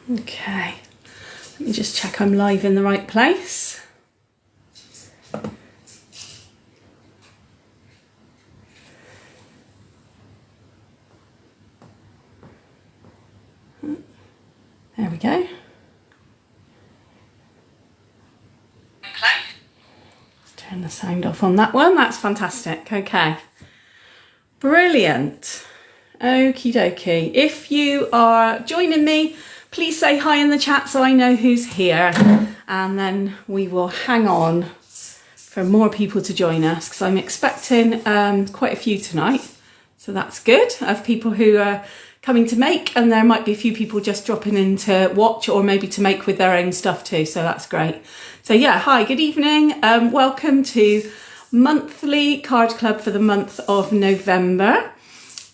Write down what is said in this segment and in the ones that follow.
Okay, let me just check I'm live in the right place. There we go. Let's turn the sound off on that one. That's fantastic. Okay. Brilliant. Okie dokie. If you are joining me, please say hi in the chat so I know who's here. And then we will hang on for more people to join us because I'm expecting quite a few tonight. So that's good, of people who are coming to make, and there might be a few people just dropping in to watch or maybe to make with their own stuff too. So that's great. So yeah, hi, good evening. Welcome to monthly card club for the month of November.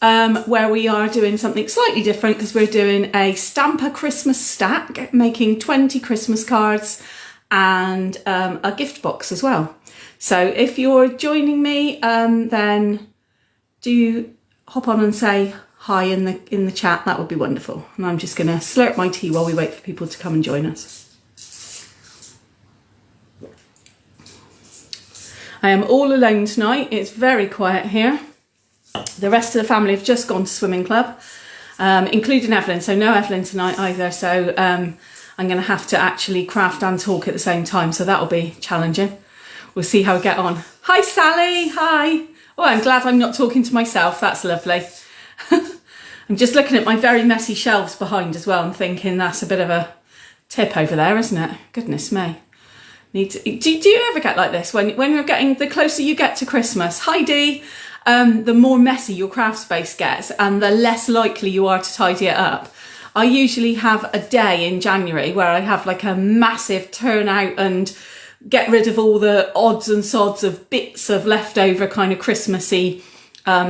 Where we are doing something slightly different because we're doing a Stampin Christmas stack, making 20 Christmas cards and a gift box as well. So if you're joining me, then do hop on and say hi in the chat. That would be wonderful. And I'm just going to slurp my tea while we wait for people to come and join us. I am all alone tonight. It's very quiet here. The rest of the family have just gone to swimming club, including Evelyn. So no Evelyn tonight either. So I'm going to have to actually craft and talk at the same time. So that'll be challenging. We'll see how we get on. Hi, Sally. Hi. Oh, I'm glad I'm not talking to myself. That's lovely. I'm just looking at my very messy shelves behind as well and thinking that's a bit of a tip over there, isn't it? Goodness me. Do you ever get like this when you're getting, the closer you get to Christmas? Hi, Dee. The more messy your craft space gets and the less likely you are to tidy it up. I usually have a day in January where I have like a massive turnout and get rid of all the odds and sods of bits of leftover kind of Christmassy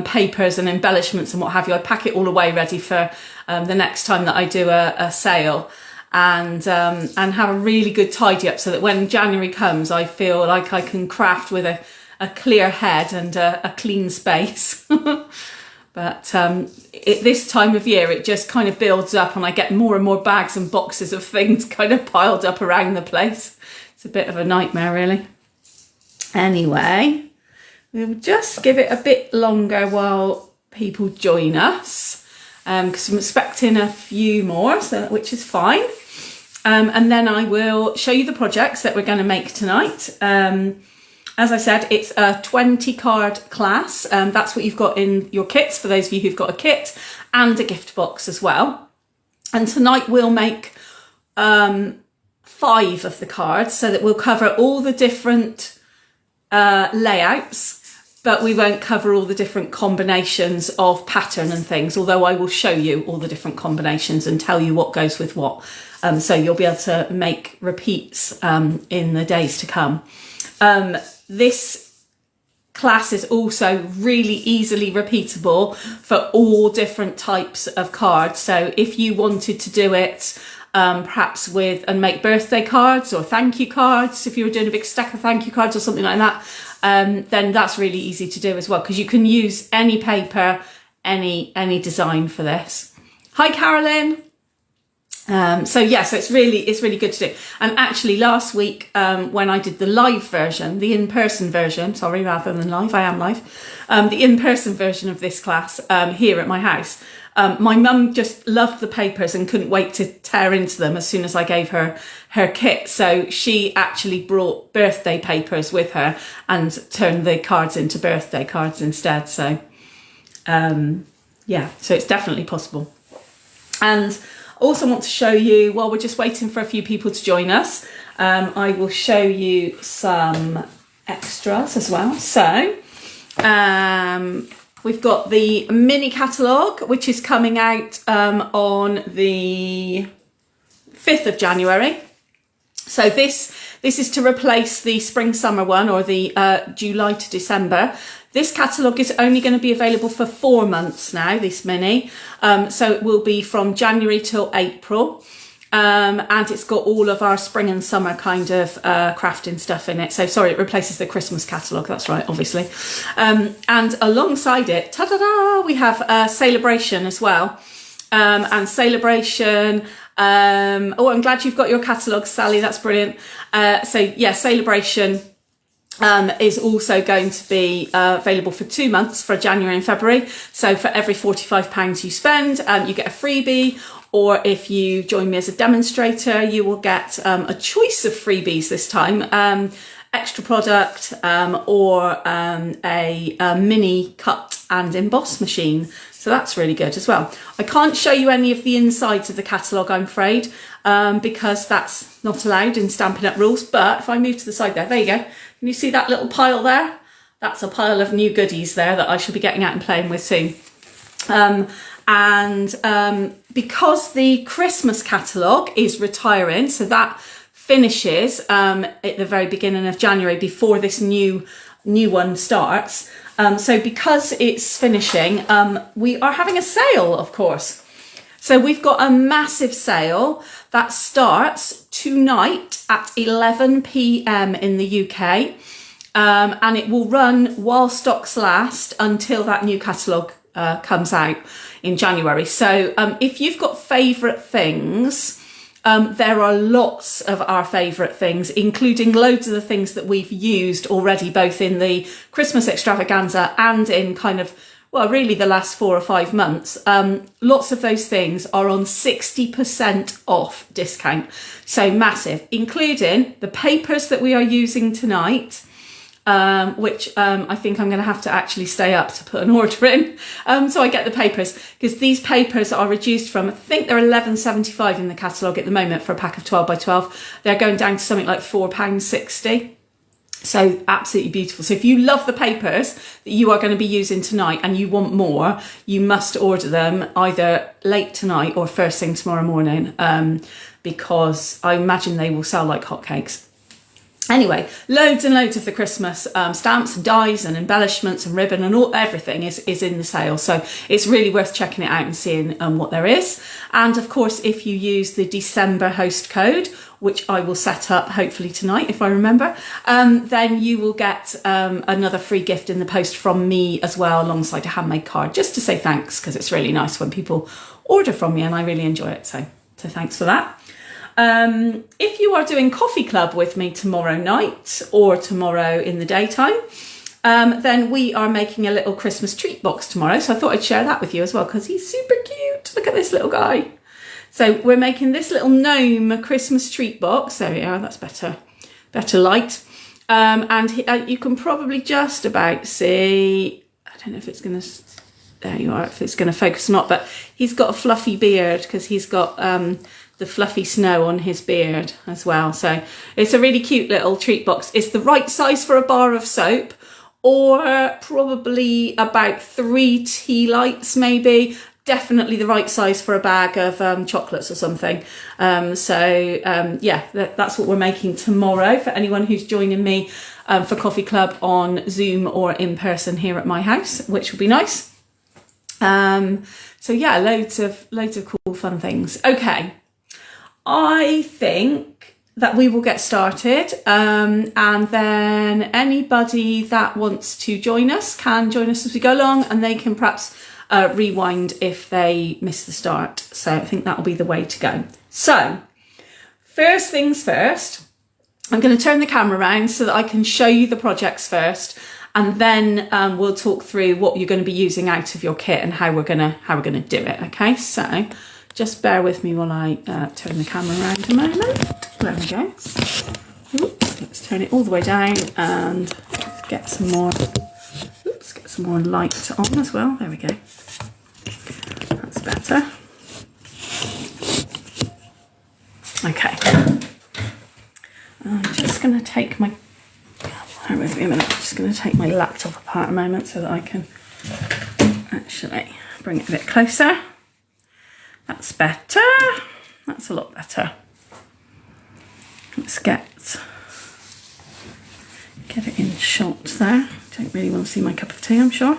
papers and embellishments and what have you. I pack it all away ready for the next time that I do a sale and have a really good tidy up so that when January comes I feel like I can craft with a clear head and a clean space. But this time of year it just kind of builds up and I get more and more bags and boxes of things kind of piled up around the place. It's a bit of a nightmare really. Anyway, we'll just give it a bit longer while people join us because I'm expecting a few more, so which is fine. And then I will show you the projects that we're going to make tonight. As I said, it's a 20 card class. That's what you've got in your kits, for those of you who've got a kit, and a gift box as well. And tonight we'll make 5 of the cards so that we'll cover all the different layouts, but we won't cover all the different combinations of pattern and things, although I will show you all the different combinations and tell you what goes with what. So you'll be able to make repeats in the days to come. This class is also really easily repeatable for all different types of cards. So if you wanted to do it perhaps with and make birthday cards or thank you cards, if you were doing a big stack of thank you cards or something like that, then that's really easy to do as well because you can use any paper, any design for this. Hi, Carolyn. So it's really good to do. And actually last week, when I did the live version, the in-person version, sorry, rather than live, I am live, the in-person version of this class, here at my house, my mum just loved the papers and couldn't wait to tear into them as soon as I gave her kit. So she actually brought birthday papers with her and turned the cards into birthday cards instead. So, so it's definitely possible. And also want to show you, while we're just waiting for a few people to join us, I will show you some extras as well. So we've got the mini catalogue, which is coming out on the 5th of January. So this is to replace the spring summer one, or the July to December. This catalogue is only going to be available for 4 months now, this mini. So it will be from January till April. And it's got all of our spring and summer kind of crafting stuff in it. So sorry, it replaces the Christmas catalogue. That's right, obviously. And alongside it, ta-da-da, we have Celebration as well. And Celebration Oh, I'm glad you've got your catalogue, Sally. That's brilliant. So yeah, Celebration is also going to be available for 2 months, for January and February. So for every £45 you spend, you get a freebie, or if you join me as a demonstrator, you will get a choice of freebies this time, extra product, or a mini cut and emboss machine. So that's really good as well. I can't show you any of the insides of the catalogue, I'm afraid, because that's not allowed in Stampin' Up rules. But if I move to the side there you go. Can you see that little pile there? That's a pile of new goodies there that I shall be getting out and playing with soon. Because the Christmas catalogue is retiring, so that finishes at the very beginning of January before this new one starts. So because it's finishing, we are having a sale, of course. So we've got a massive sale that starts tonight at 11 p.m. in the UK, and it will run while stocks last until that new catalogue comes out in January. So if you've got favourite things, there are lots of our favourite things, including loads of the things that we've used already, both in the Christmas extravaganza and in kind of, well, really the last 4 or 5 months. Lots of those things are on 60% off discount. So massive, including the papers that we are using tonight, which I think I'm going to have to actually stay up to put an order in, so I get the papers, because these papers are reduced from, I think they're £11.75 in the catalogue at the moment for a pack of 12 by 12. They're going down to something like £4.60. So absolutely beautiful. So if you love the papers that you are going to be using tonight and you want more, you must order them either late tonight or first thing tomorrow morning, because I imagine they will sell like hotcakes. Anyway, loads and loads of the Christmas stamps, dies and embellishments and ribbon and everything is in the sale. So it's really worth checking it out and seeing what there is. And of course, if you use the December host code, which I will set up hopefully tonight if I remember, then you will get another free gift in the post from me as well, alongside a handmade card, just to say thanks, because it's really nice when people order from me and I really enjoy it. So thanks for that. If you are doing coffee club with me tomorrow night or tomorrow in the daytime, then we are making a little Christmas treat box tomorrow. So I thought I'd share that with you as well, because he's super cute. Look at this little guy. So we're making this little gnome Christmas treat box. There we are, that's better light. And you can probably just about see, I don't know if it's going to, there you are, if it's going to focus or not, but he's got a fluffy beard because he's got the fluffy snow on his beard as well. So it's a really cute little treat box. It's the right size for a bar of soap, or probably about 3 tea lights maybe. Definitely the right size for a bag of chocolates or something. Yeah, that's what we're making tomorrow for anyone who's joining me for coffee club on Zoom or in person here at my house, which will be nice. So yeah, loads of cool fun things. Okay, I think that we will get started, and then anybody that wants to join us can join us as we go along, and they can perhaps rewind if they miss the start. So I think that'll be the way to go. So first things first, I'm going to turn the camera around so that I can show you the projects first, and then we'll talk through what you're going to be using out of your kit and how we're going to do it. Okay, so just bear with me while I turn the camera around a moment. There we go. Oops, let's turn it all the way down and get some more. Oops, get some more light on as well. There we go. That's better. Okay. I'm just going to take my. Bear with me a minute. I'm just going to take my laptop apart a moment so that I can actually bring it a bit closer. That's better. That's a lot better. Let's get it in shot there. Don't really want to see my cup of tea, I'm sure.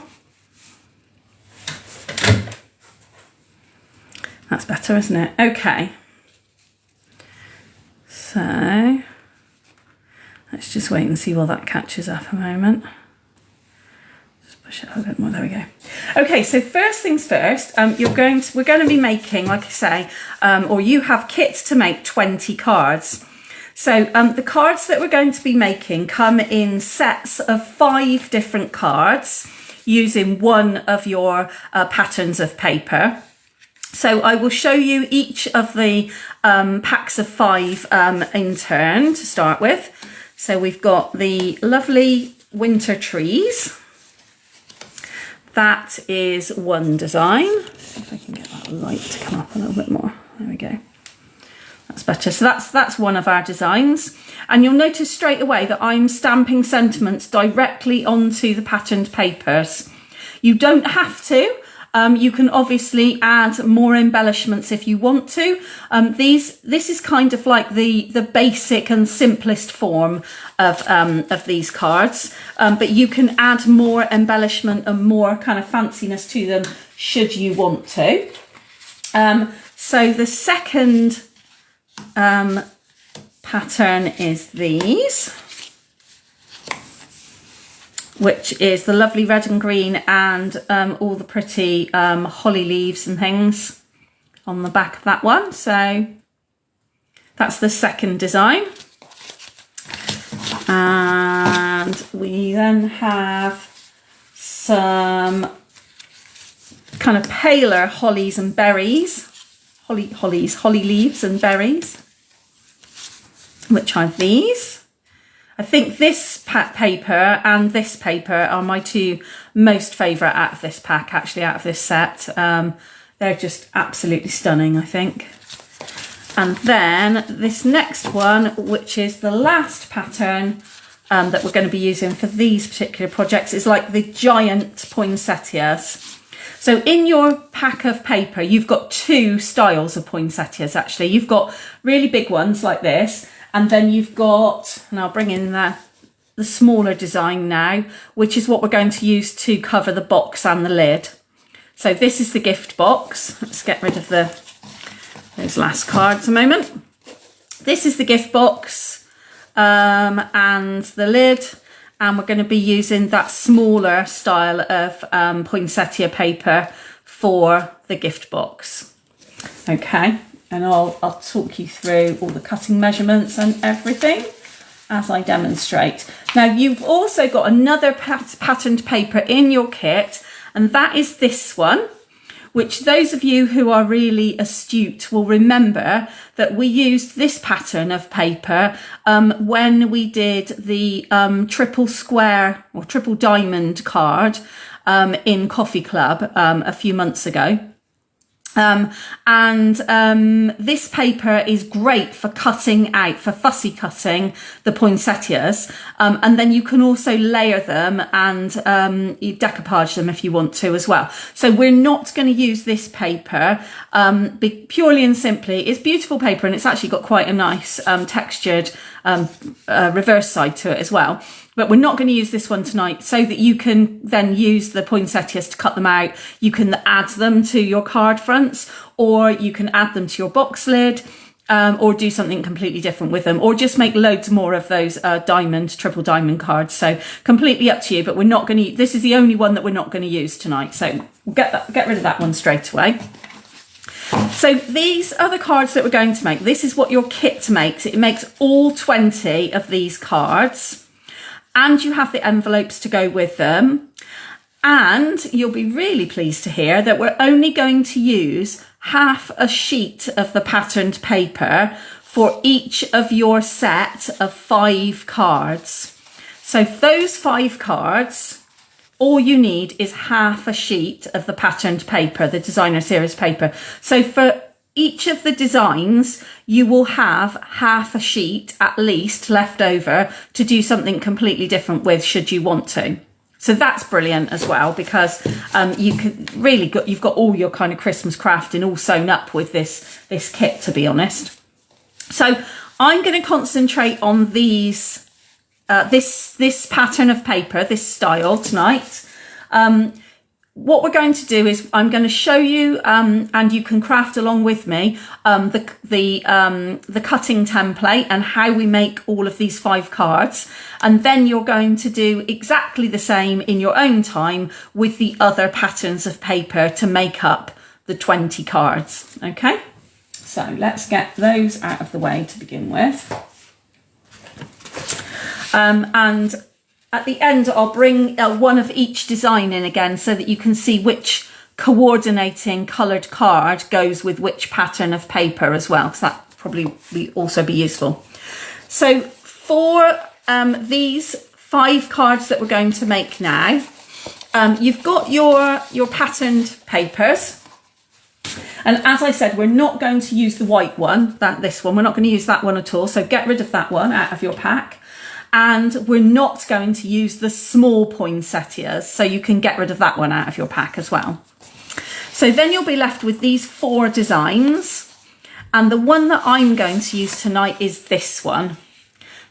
That's better, isn't it? Okay. So let's just wait and see while that catches up a moment. Just push it a little bit more. There we go. Okay, so first things first, we're going to be making, like I say, or you have kits to make 20 cards. So the cards that we're going to be making come in sets of 5 different cards using one of your patterns of paper. So I will show you each of the packs of 5 in turn to start with. So we've got the lovely winter trees. That is one design. See if I can get that light to come up a little bit more. There we go. That's better. So that's one of our designs. And you'll notice straight away that I'm stamping sentiments directly onto the patterned papers. You don't have to. You can obviously add more embellishments if you want to. This is kind of like the basic and simplest form of these cards, but you can add more embellishment and more kind of fanciness to them should you want to. So the second pattern is these, which is the lovely red and green and all the pretty holly leaves and things on the back of that one. So that's the second design. And we then have some kind of paler hollies and berries, holly leaves and berries, which are these. I think this paper and this paper are my 2 most favourite out of this pack, actually, out of this set. They're just absolutely stunning, I think. And then this next one, which is the last pattern that we're going to be using for these particular projects, is like the giant poinsettias. So in your pack of paper, you've got 2 styles of poinsettias, actually. You've got really big ones like this, and then you've got, and I'll bring in the smaller design now, which is what we're going to use to cover the box and the lid. So this is the gift box. Let's get rid of those last cards a moment. This is the gift box and the lid, and we're going to be using that smaller style of poinsettia paper for the gift box. Okay. And I'll talk you through all the cutting measurements and everything as I demonstrate. Now, you've also got another patterned paper in your kit, and that is this one, which those of you who are really astute will remember that we used this pattern of paper when we did the triple square or triple diamond card in Coffee Club a few months ago. This paper is great for cutting out, for fussy cutting the poinsettias, and then you can also layer them and you decoupage them if you want to as well. So we're not going to use this paper purely and simply. It's beautiful paper, and it's actually got quite a nice textured reverse side to it as well. But we're not going to use this one tonight, so that you can then use the poinsettias to cut them out. You can add them to your card fronts, or you can add them to your box lid, or do something completely different with them, or just make loads more of those triple diamond cards. So completely up to you, but we're not going to, this is the only one that we're not going to use tonight. So we'll get rid of that one straight away. So these are the cards that we're going to make. This is what your kit makes. It makes all 20 of these cards. And you have the envelopes to go with them. And you'll be really pleased to hear that we're only going to use half a sheet of the patterned paper for each of your set of 5 cards. So those 5 cards, all you need is half a sheet of the patterned paper, the designer series paper. So for each of the designs, you will have half a sheet at least left over to do something completely different with, should you want to. So that's brilliant as well, because you could really you've got all your kind of Christmas crafting all sewn up with this kit, to be honest. So I'm going to concentrate on these this pattern of paper, this style tonight. what we're going to do is I'm going to show you, and you can craft along with me, the cutting template and how we make all of these 5 cards. And then you're going to do exactly the same in your own time with the other patterns of paper to make up the 20 cards. Okay, so let's get those out of the way to begin with. And at the end, I'll bring one of each design in again so that you can see which coordinating coloured card goes with which pattern of paper as well, because that probably also be useful. So for these 5 cards that we're going to make now, you've got your patterned papers. And as I said, we're not going to use the white one, this one. We're not going to use that one at all. So get rid of that one out of your pack. And we're not going to use the small poinsettias, so you can get rid of that one out of your pack as well. So then you'll be left with these 4 designs, and the one that I'm going to use tonight is this one.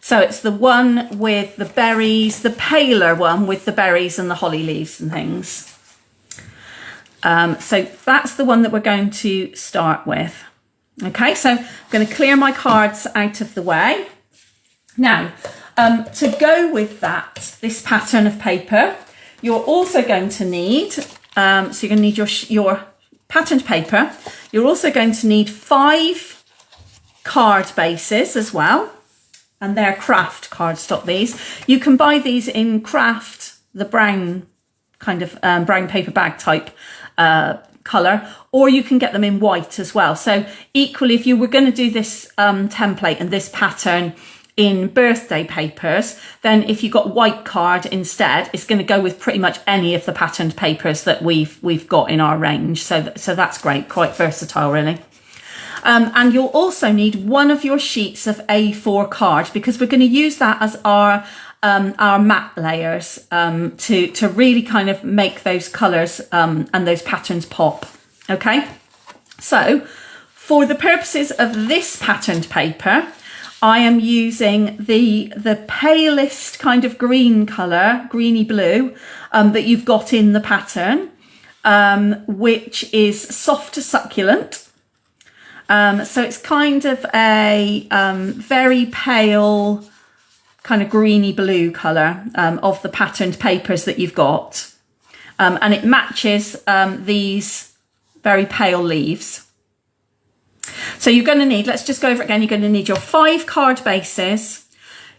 So it's the one with the berries, the paler one with the berries and the holly leaves and things. So that's the one that we're going to start with. Okay, so I'm going to clear my cards out of the way. Now, to go with this pattern of paper, you're also going to need, so you're going to need your patterned paper. You're also going to need 5 card bases as well, and they're craft cardstock. These you can buy these in craft, the brown kind of brown paper bag type colour, or you can get them in white as well. So equally, if you were going to do this template and this pattern in birthday papers, then if you got white card instead, it's going to go with pretty much any of the patterned papers that we've got in our range. So that's great, quite versatile really. And you'll also need one of your sheets of A4 card, because we're going to use that as our matte layers to really kind of make those colours and those patterns pop. Okay, so for the purposes of this patterned paper, I am using the palest kind of green colour, greeny blue, that you've got in the pattern, which is soft to succulent. So it's kind of a very pale kind of greeny blue colour of the patterned papers that you've got. And it matches these very pale leaves. So you're going to need, let's just go over it again, you're going to need your 5 card bases,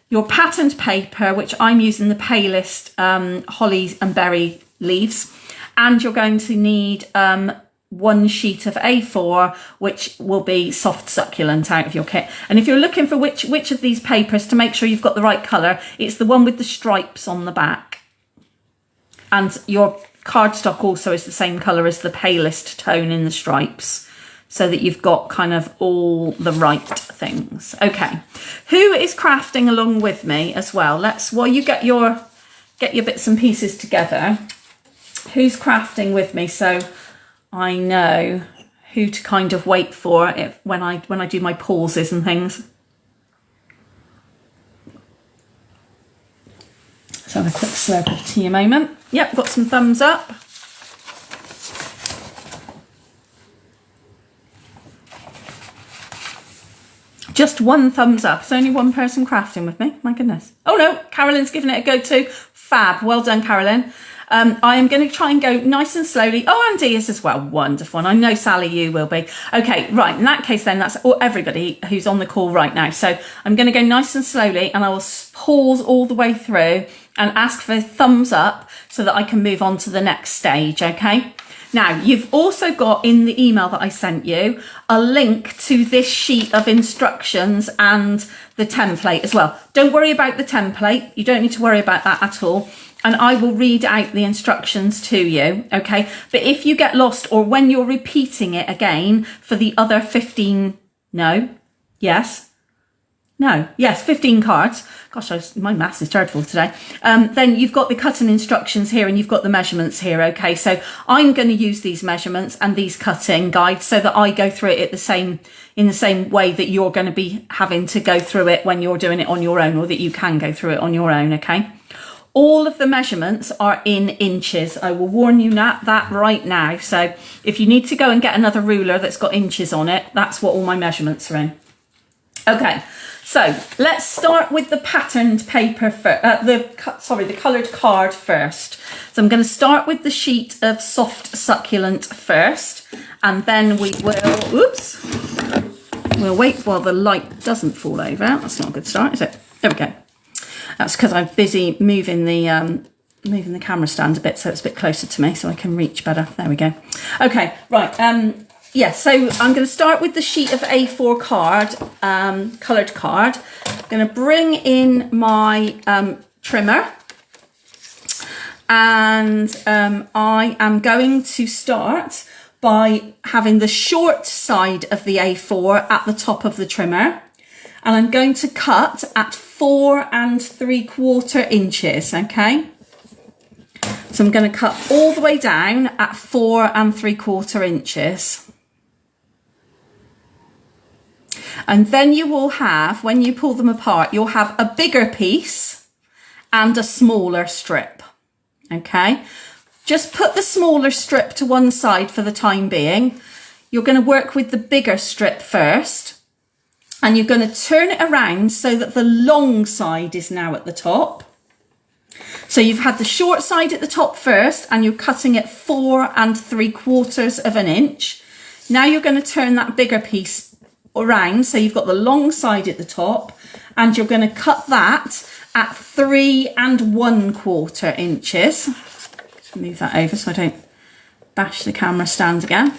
your patterned paper, which I'm using the palest holly and berry leaves, and you're going to need 1 sheet of A4, which will be soft succulent out of your kit. And if you're looking for which of these papers to make sure you've got the right colour, it's the one with the stripes on the back. And your cardstock also is the same colour as the palest tone in the stripes, so that you've got kind of all the right things. Okay, who is crafting along with me as well? While you get your bits and pieces together, who's crafting with me, so I know who to kind of wait for when I do my pauses and things. Let's have a quick slurp of tea a moment. Yep, got some thumbs up. Just 1 thumbs up. It's only 1 person crafting with me. My goodness. Oh no, Carolyn's giving it a go too. Fab. Well done, Carolyn. I am going to try and go nice and slowly. Oh, Andy is as well. Wonderful. And I know, Sally, you will be. Okay, right. In that case, then, that's everybody who's on the call right now. So I'm going to go nice and slowly, and I will pause all the way through and ask for a thumbs up so that I can move on to the next stage, okay? Now, you've also got in the email that I sent you a link to this sheet of instructions and the template as well. Don't worry about the template. You don't need to worry about that at all. And I will read out the instructions to you, okay? But if you get lost, or when you're repeating it again for the other 15, no, yes, no, yes, 15 cards. Gosh, my maths is dreadful today. Then you've got the cutting instructions here, and you've got the measurements here, okay? So I'm going to use these measurements and these cutting guides so that I go through it in the same way that you're going to be having to go through it when you're doing it on your own, or that you can go through it on your own, okay? All of the measurements are in inches. I will warn you that right now. So if you need to go and get another ruler that's got inches on it, that's what all my measurements are in. Okay, so let's start with the patterned paper the coloured card first. So I'm going to start with the sheet of soft succulent first, and then we will, we'll wait while the light doesn't fall over. That's not a good start, is it? There we go. That's because I'm busy moving the camera stand a bit so it's a bit closer to me so I can reach better. There we go. Okay, right. Yeah, so I'm going to start with the sheet of A4 card, coloured card. I'm going to bring in my trimmer, and I am going to start by having the short side of the A4 at the top of the trimmer, and I'm going to cut at 4 3/4 inches, okay? So I'm going to cut all the way down at 4 3/4 inches. And then you will have, when you pull them apart, you'll have a bigger piece and a smaller strip, okay? Just put the smaller strip to one side for the time being. You're going to work with the bigger strip first, and you're going to turn it around so that the long side is now at the top. So you've had the short side at the top first, and you're cutting at 4 3/4 of an inch. Now you're going to turn that bigger piece around, so you've got the long side at the top, and you're going to cut that at 3 1/4 inches. Just move that over so I don't bash the camera stand again.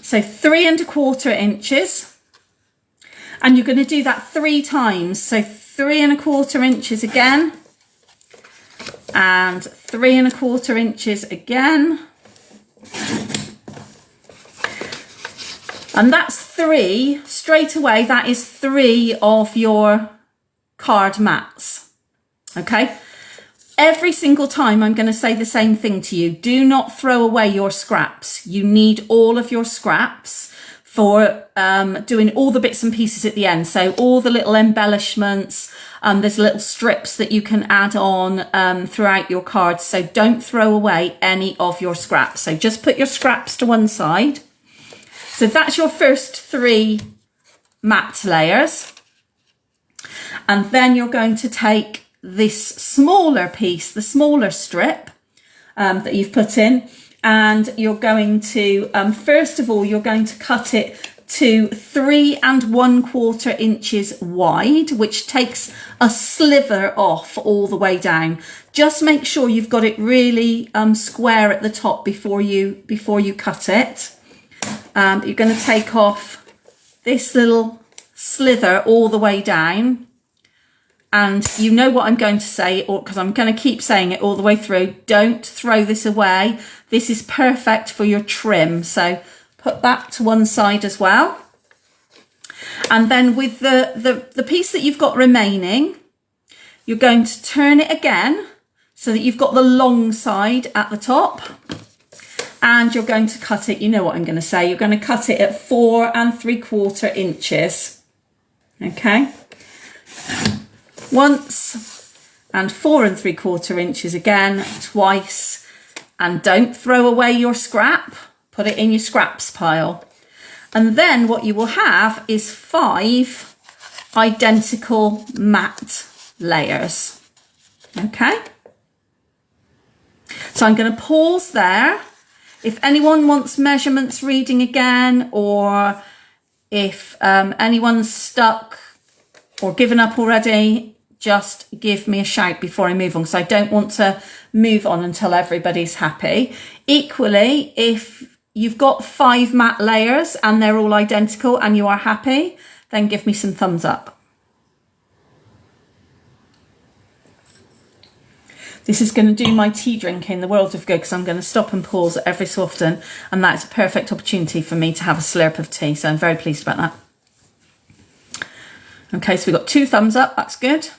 So 3 1/4 inches, and you're going to do that 3 times. So 3 1/4 inches again, and 3 1/4 inches again. And that's 3, straight away, that is 3 of your card mats, okay? Every single time I'm going to say the same thing to you. Do not throw away your scraps. You need all of your scraps for doing all the bits and pieces at the end. So all the little embellishments, there's little strips that you can add on throughout your cards. So don't throw away any of your scraps. So just put your scraps to one side. So that's your first 3 mat layers. And then you're going to take this smaller piece, the smaller strip that you've put in, and you're going to, first of all, you're going to cut it to 3 1/4 inches wide, which takes a sliver off all the way down. Just make sure you've got it really square at the top before you cut it. You're going to take off this little slither all the way down, and you know what I'm going to say, or because I'm going to keep saying it all the way through. Don't throw this away. This is perfect for your trim, so put that to one side as well. And then with the piece that you've got remaining, you're going to turn it again so that you've got the long side at the top. And you're going to cut it, you know what I'm going to say, you're going to cut it at 4 3/4 inches. Okay? Once, and 4 3/4 inches again, twice. And don't throw away your scrap, put it in your scraps pile. And then what you will have is 5 identical matte layers. Okay? So I'm going to pause there. If anyone wants measurements reading again, or if anyone's stuck or given up already, just give me a shout before I move on, because I don't want to move on until everybody's happy. Equally, if you've got 5 matte layers and they're all identical and you are happy, then give me some thumbs up. This is going to do my tea drinking the world of good, because I'm going to stop and pause every so often, and that's a perfect opportunity for me to have a slurp of tea, so I'm very pleased about that. Okay, so we've got 2 thumbs up, that's good.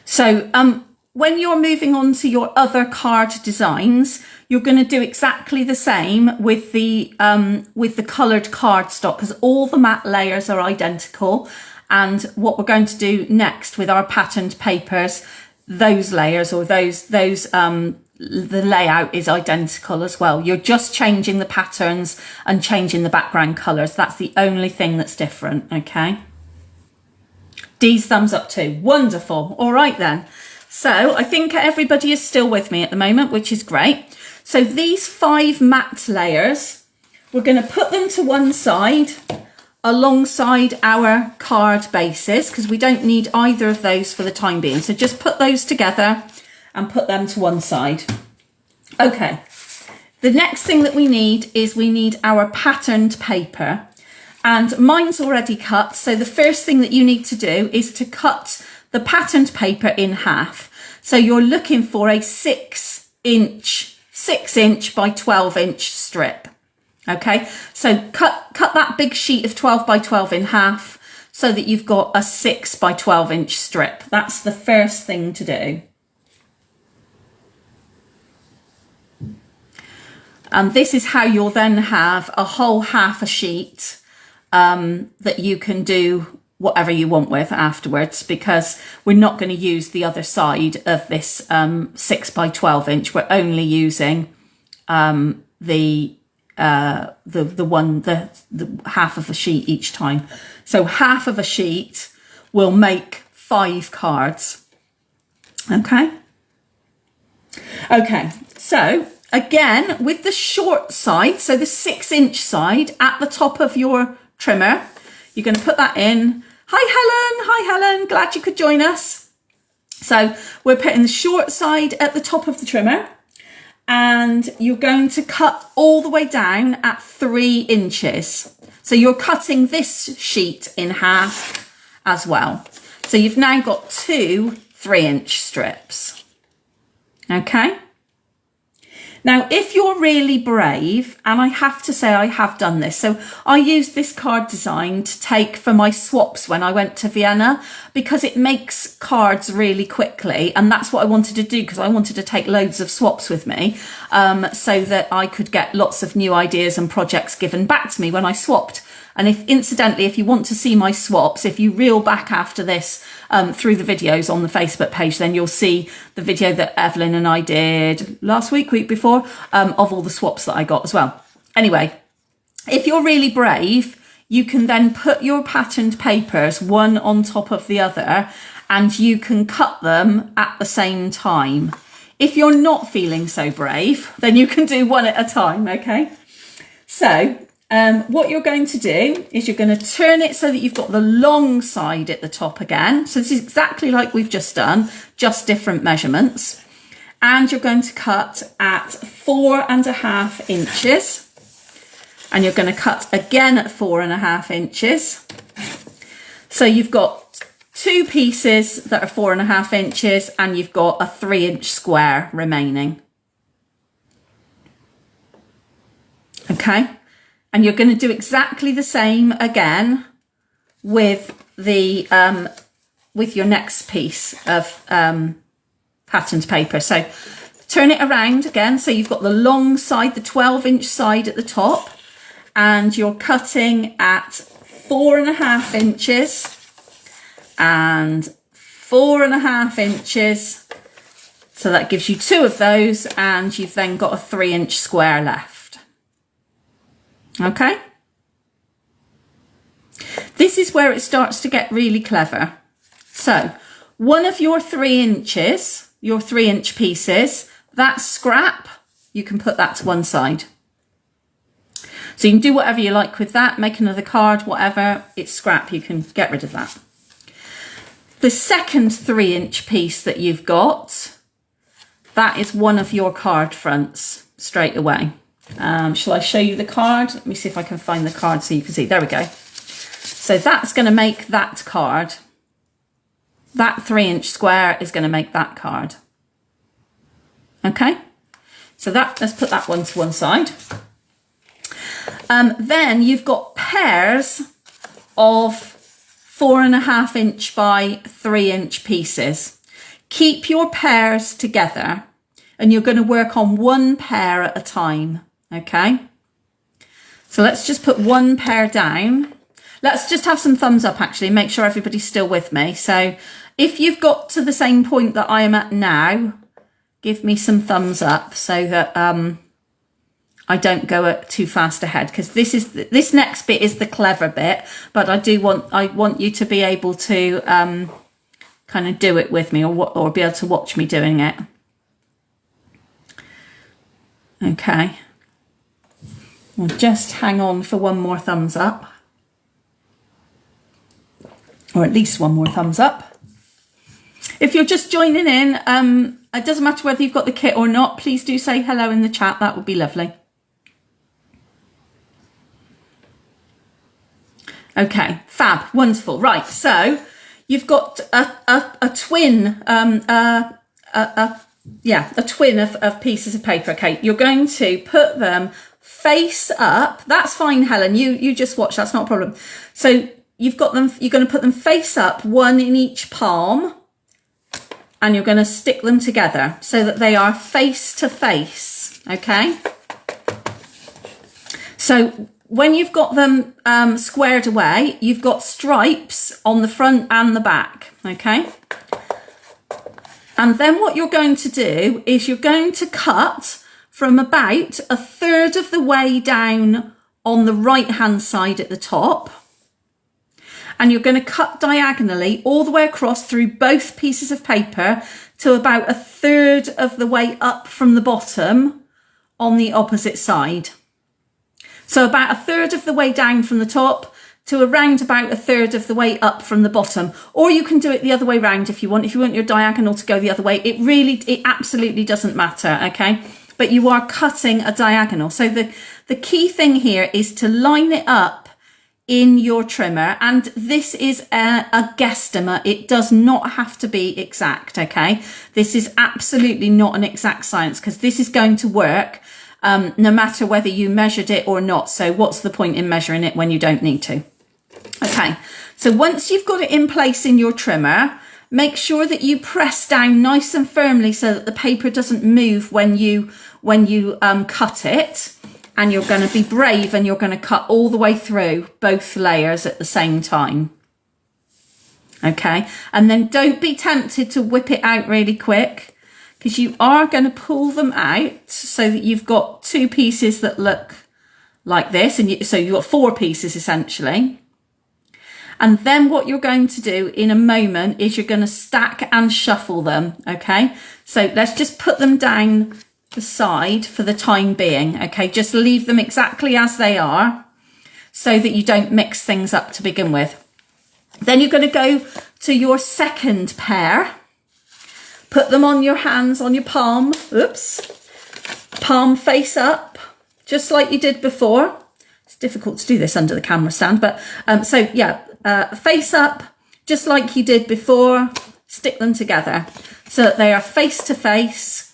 So when you're moving on to your other card designs, you're going to do exactly the same with the coloured cardstock, because all the matte layers are identical. And what we're going to do next with our patterned papers, those layers or the layout is identical as well. You're just changing the patterns and changing the background colours. That's the only thing that's different, okay? Dee's thumbs up too. Wonderful. All right then. So I think everybody is still with me at the moment, which is great. So these 5 matte layers, we're going to put them to one side alongside our card bases because we don't need either of those for the time being. So just put those together and put them to one side. Okay, the next thing that we need is we need our patterned paper, and mine's already cut. So the first thing that you need to do is to cut the patterned paper in half. So you're looking for a 6 inch by 12 inch strip. Okay, so cut that big sheet of 12 by 12 in half so that you've got a 6 by 12 inch strip. That's the first thing to do. And this is how you'll then have a whole half a sheet that you can do whatever you want with afterwards, because we're not going to use the other side of this 6 by 12 inch. We're only using the half of a sheet each time. So half of a sheet will make 5 cards. Okay. Okay, so again, with the short side, so the 6 inch side at the top of your trimmer, you're going to put that in. Hi Helen, glad you could join us. So we're putting the short side at the top of the trimmer, and you're going to cut all the way down at 3 inches. So you're cutting this sheet in half as well. So you've now got 2 3-inch strips. Okay. Now, if you're really brave, and I have to say I have done this, so I used this card design to take for my swaps when I went to Vienna, because it makes cards really quickly, and that's what I wanted to do, because I wanted to take loads of swaps with me, so that I could get lots of new ideas and projects given back to me when I swapped. And incidentally, if you want to see my swaps, if you reel back after this through the videos on the Facebook page, then you'll see the video that Evelyn and I did last week before, of all the swaps that I got as well. Anyway, if you're really brave, you can then put your patterned papers one on top of the other, and you can cut them at the same time. If you're not feeling so brave, then you can do one at a time, okay? So what you're going to do is you're going to turn it so that you've got the long side at the top again. So this is exactly like we've just done, just different measurements. And you're going to cut at 4.5 inches. And you're going to cut again at 4.5 inches. So you've got 2 pieces that are 4.5 inches, and you've got a 3-inch square remaining. Okay. And you're going to do exactly the same again with the with your next piece of patterned paper. So turn it around again. So you've got the long side, the 12-inch side at the top, and you're cutting at 4.5 inches and 4.5 inches. So that gives you 2 of those, and you've then got a 3-inch square left. Okay, this is where it starts to get really clever. So one of your 3 inches, your 3-inch pieces, that scrap, you can put that to one side. So you can do whatever you like with that, make another card, whatever, it's scrap, you can get rid of that. The second 3-inch piece that you've got, that is one of your card fronts straight away. Shall I show you the card? Let me see if I can find the card so you can see. There we go. So that's going to make that card. That 3-inch square is going to make that card. Okay. So let's put that one to one side. Then you've got pairs of 4.5 inch by 3-inch pieces. Keep your pairs together, and you're going to work on one pair at a time. Okay, so let's just put one pair down. let's just have some thumbs up actually, make sure everybody's still with me. So if you've got to the same point that I am at now, give me some thumbs up so that I don't go too fast ahead, because this next bit is the clever bit, but I want you to be able to kind of do it with me, or be able to watch me doing it. Okay. We'll just hang on for one more thumbs up, or at least one more thumbs up. If you're just joining in, it doesn't matter whether you've got the kit or not, please do say hello in the chat, that would be lovely. Okay, fab, wonderful. Right, so you've got a twin, a twin of pieces of paper. Okay, you're going to put them face up. That's fine, Helen. You just watch. That's not a problem. So you've got them. You're going to put them face up, one in each palm, and you're going to stick them together so that they are face to face. Okay. So when you've got them squared away, you've got stripes on the front and the back, okay? And then what you're going to do is you're going to cut from about a third of the way down on the right-hand side at the top. And you're going to cut diagonally all the way across through both pieces of paper to about a third of the way up from the bottom on the opposite side. So about a third of the way down from the top to around about a third of the way up from the bottom. Or you can do it the other way round if you want. If you want your diagonal to go the other way, it absolutely doesn't matter, okay? But you are cutting a diagonal. So the key thing here is to line it up in your trimmer. And this is a guesstimate. It does not have to be exact, okay? This is absolutely not an exact science, because this is going to work no matter whether you measured it or not. So what's the point in measuring it when you don't need to? Okay, so once you've got it in place in your trimmer, make sure that you press down nice and firmly so that the paper doesn't move when you cut it. And you're going to be brave and you're going to cut all the way through both layers at the same time. Okay, and then don't be tempted to whip it out really quick, because you are going to pull them out so that you've got two pieces that look like this. And so you've got four pieces essentially. And then what you're going to do in a moment is you're going to stack and shuffle them. Okay, so let's just put them down the side for the time being. Okay, just leave them exactly as they are so that you don't mix things up to begin with. Then you're going to go to your second pair. Put them on your hands, on your palm, palm face up, just like you did before. It's difficult to do this under the camera stand, but face up, just like you did before, stick them together so that they are face to face,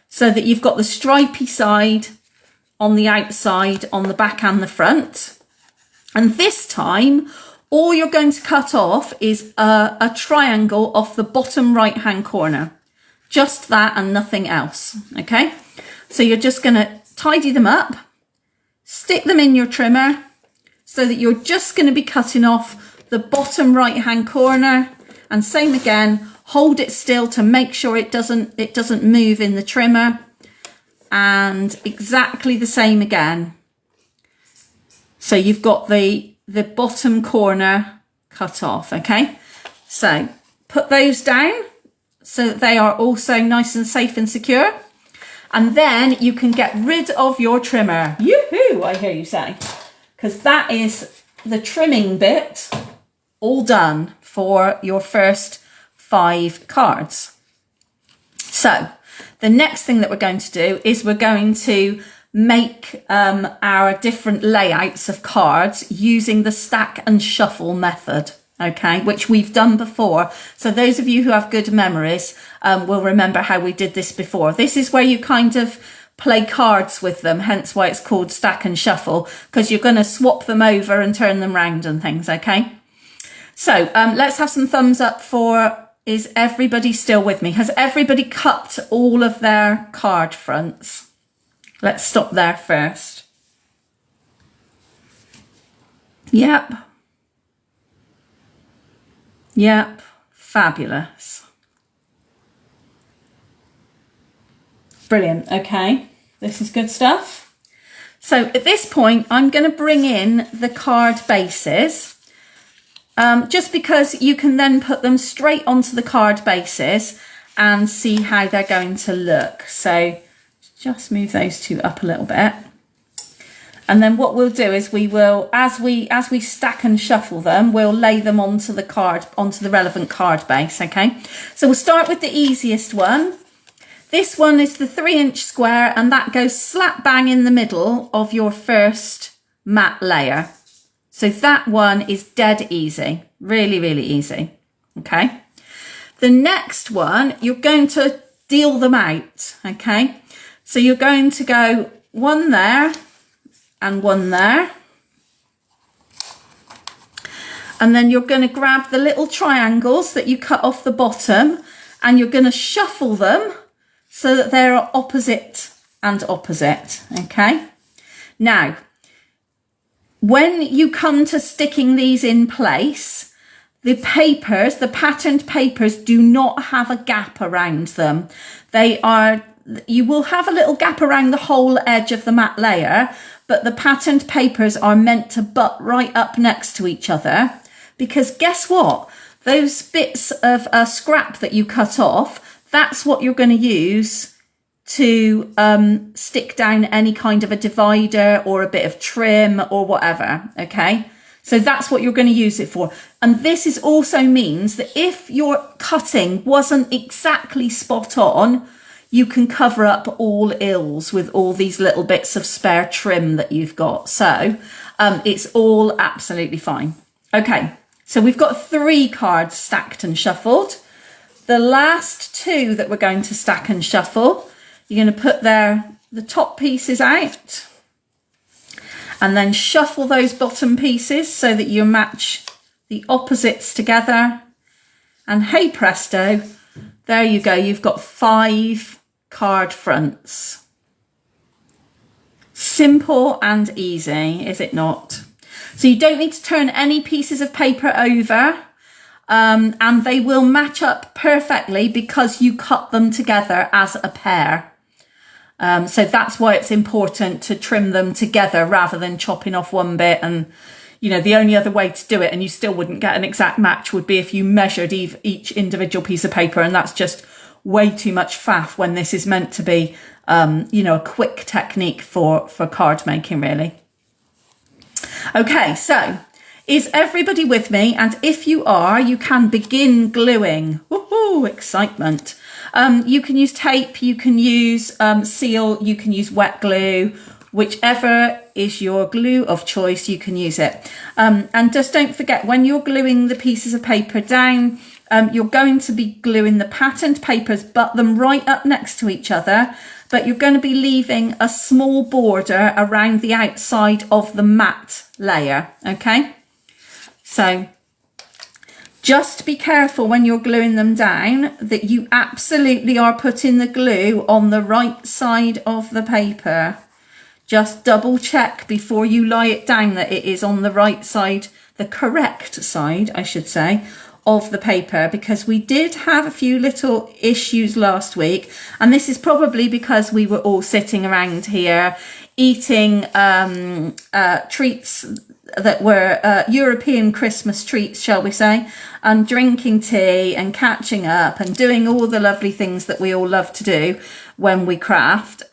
so that you've got the stripy side on the outside, on the back and the front. And this time, all you're going to cut off is a triangle off the bottom right-hand corner. Just that and nothing else, okay? So you're just going to tidy them up, stick them in your trimmer so that you're just going to be cutting off the bottom right-hand corner. And same again, hold it still to make sure it doesn't move in the trimmer. And exactly the same again. So you've got the bottom corner cut off, okay? So put those down so that they are also nice and safe and secure. And then you can get rid of your trimmer. Yoo-hoo, I hear you say. Because that is the trimming bit all done for your first 5 cards. So the next thing that we're going to do is we're going to make our different layouts of cards using the stack and shuffle method, okay, which we've done before. So those of you who have good memories will remember how we did this before. This is where you kind of play cards with them, hence why it's called stack and shuffle, because you're going to swap them over and turn them round and things, okay? So let's have some thumbs up for, is everybody still with me? Has everybody cut all of their card fronts? Let's stop there first. Yep. Yep, fabulous. Brilliant, okay, this is good stuff. So at this point, I'm going to bring in the card bases, just because you can then put them straight onto the card bases and see how they're going to look. So just move those two up a little bit. And then what we'll do is we will, as we stack and shuffle them, we'll lay them onto the card, onto the relevant card base, okay? So we'll start with the easiest one. This one is the 3-inch square, and that goes slap bang in the middle of your first matte layer. So that one is dead easy, really, really easy, okay? The next one, you're going to deal them out, okay? So you're going to go one there and one there. And then you're going to grab the little triangles that you cut off the bottom, and you're going to shuffle them so that they're opposite and opposite, okay? Now, when you come to sticking these in place, the papers, the patterned papers, do not have a gap around them. You will have a little gap around the whole edge of the matte layer, but the patterned papers are meant to butt right up next to each other, because guess what? Those bits of scrap that you cut off, that's what you're going to use to stick down any kind of a divider or a bit of trim or whatever, okay? So that's what you're going to use it for. And this is also means that if your cutting wasn't exactly spot on, you can cover up all ills with all these little bits of spare trim that you've got. So it's all absolutely fine. Okay, so we've got 3 cards stacked and shuffled. The last 2 that we're going to stack and shuffle, you're going to put the top pieces out, and then shuffle those bottom pieces so that you match the opposites together. And hey presto, there you go. You've got 5 card fronts. Simple and easy, is it not? So you don't need to turn any pieces of paper over, and they will match up perfectly because you cut them together as a pair. So that's why it's important to trim them together rather than chopping off one bit. And, you know, the only other way to do it, and you still wouldn't get an exact match, would be if you measured each individual piece of paper. And that's just way too much faff when this is meant to be, you know, a quick technique for card making, really. Okay, so is everybody with me? And if you are, you can begin gluing. Woohoo, excitement. You can use tape, you can use seal, you can use wet glue, whichever is your glue of choice, you can use it. And just don't forget, when you're gluing the pieces of paper down, you're going to be gluing the patterned papers, butt them right up next to each other, but you're going to be leaving a small border around the outside of the matte layer, okay? So just be careful when you're gluing them down that you absolutely are putting the glue on the right side of the paper. Just double check before you lie it down that it is on the right side, the correct side, I should say, of the paper, because we did have a few little issues last week, and this is probably because we were all sitting around here eating treats that were European Christmas treats, shall we say, and drinking tea and catching up and doing all the lovely things that we all love to do when we craft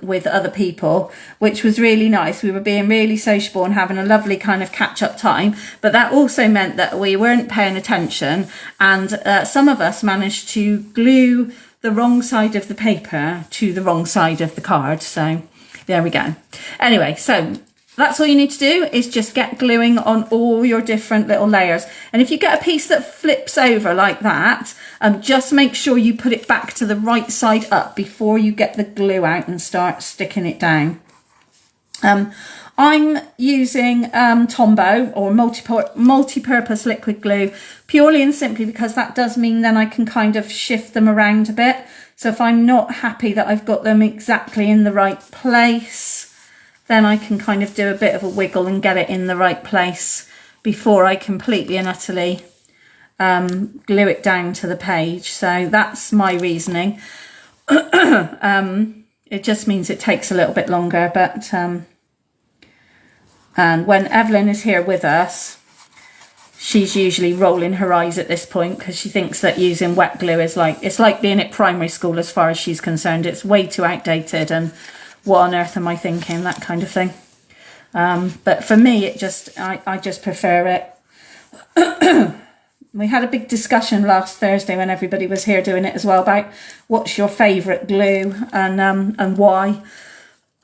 with other people, which was really nice. We were being really sociable and having a lovely kind of catch-up time, but that also meant that we weren't paying attention, and some of us managed to glue the wrong side of the paper to the wrong side of the card. So there we go. Anyway, so that's all you need to do is just get gluing on all your different little layers. And if you get a piece that flips over like that, just make sure you put it back to the right side up before you get the glue out and start sticking it down. I'm using Tombow or multi-purpose liquid glue purely and simply because that does mean then I can kind of shift them around a bit. So if I'm not happy that I've got them exactly in the right place, then I can kind of do a bit of a wiggle and get it in the right place before I completely and utterly glue it down to the page. So that's my reasoning. It just means it takes a little bit longer, but and when Evelyn is here with us, she's usually rolling her eyes at this point because she thinks that using wet glue is like, it's like being at primary school as far as she's concerned. It's way too outdated and what on earth am I thinking, that kind of thing. But for me, it just, I just prefer it. We had a big discussion last Thursday when everybody was here doing it as well about what's your favourite glue and why.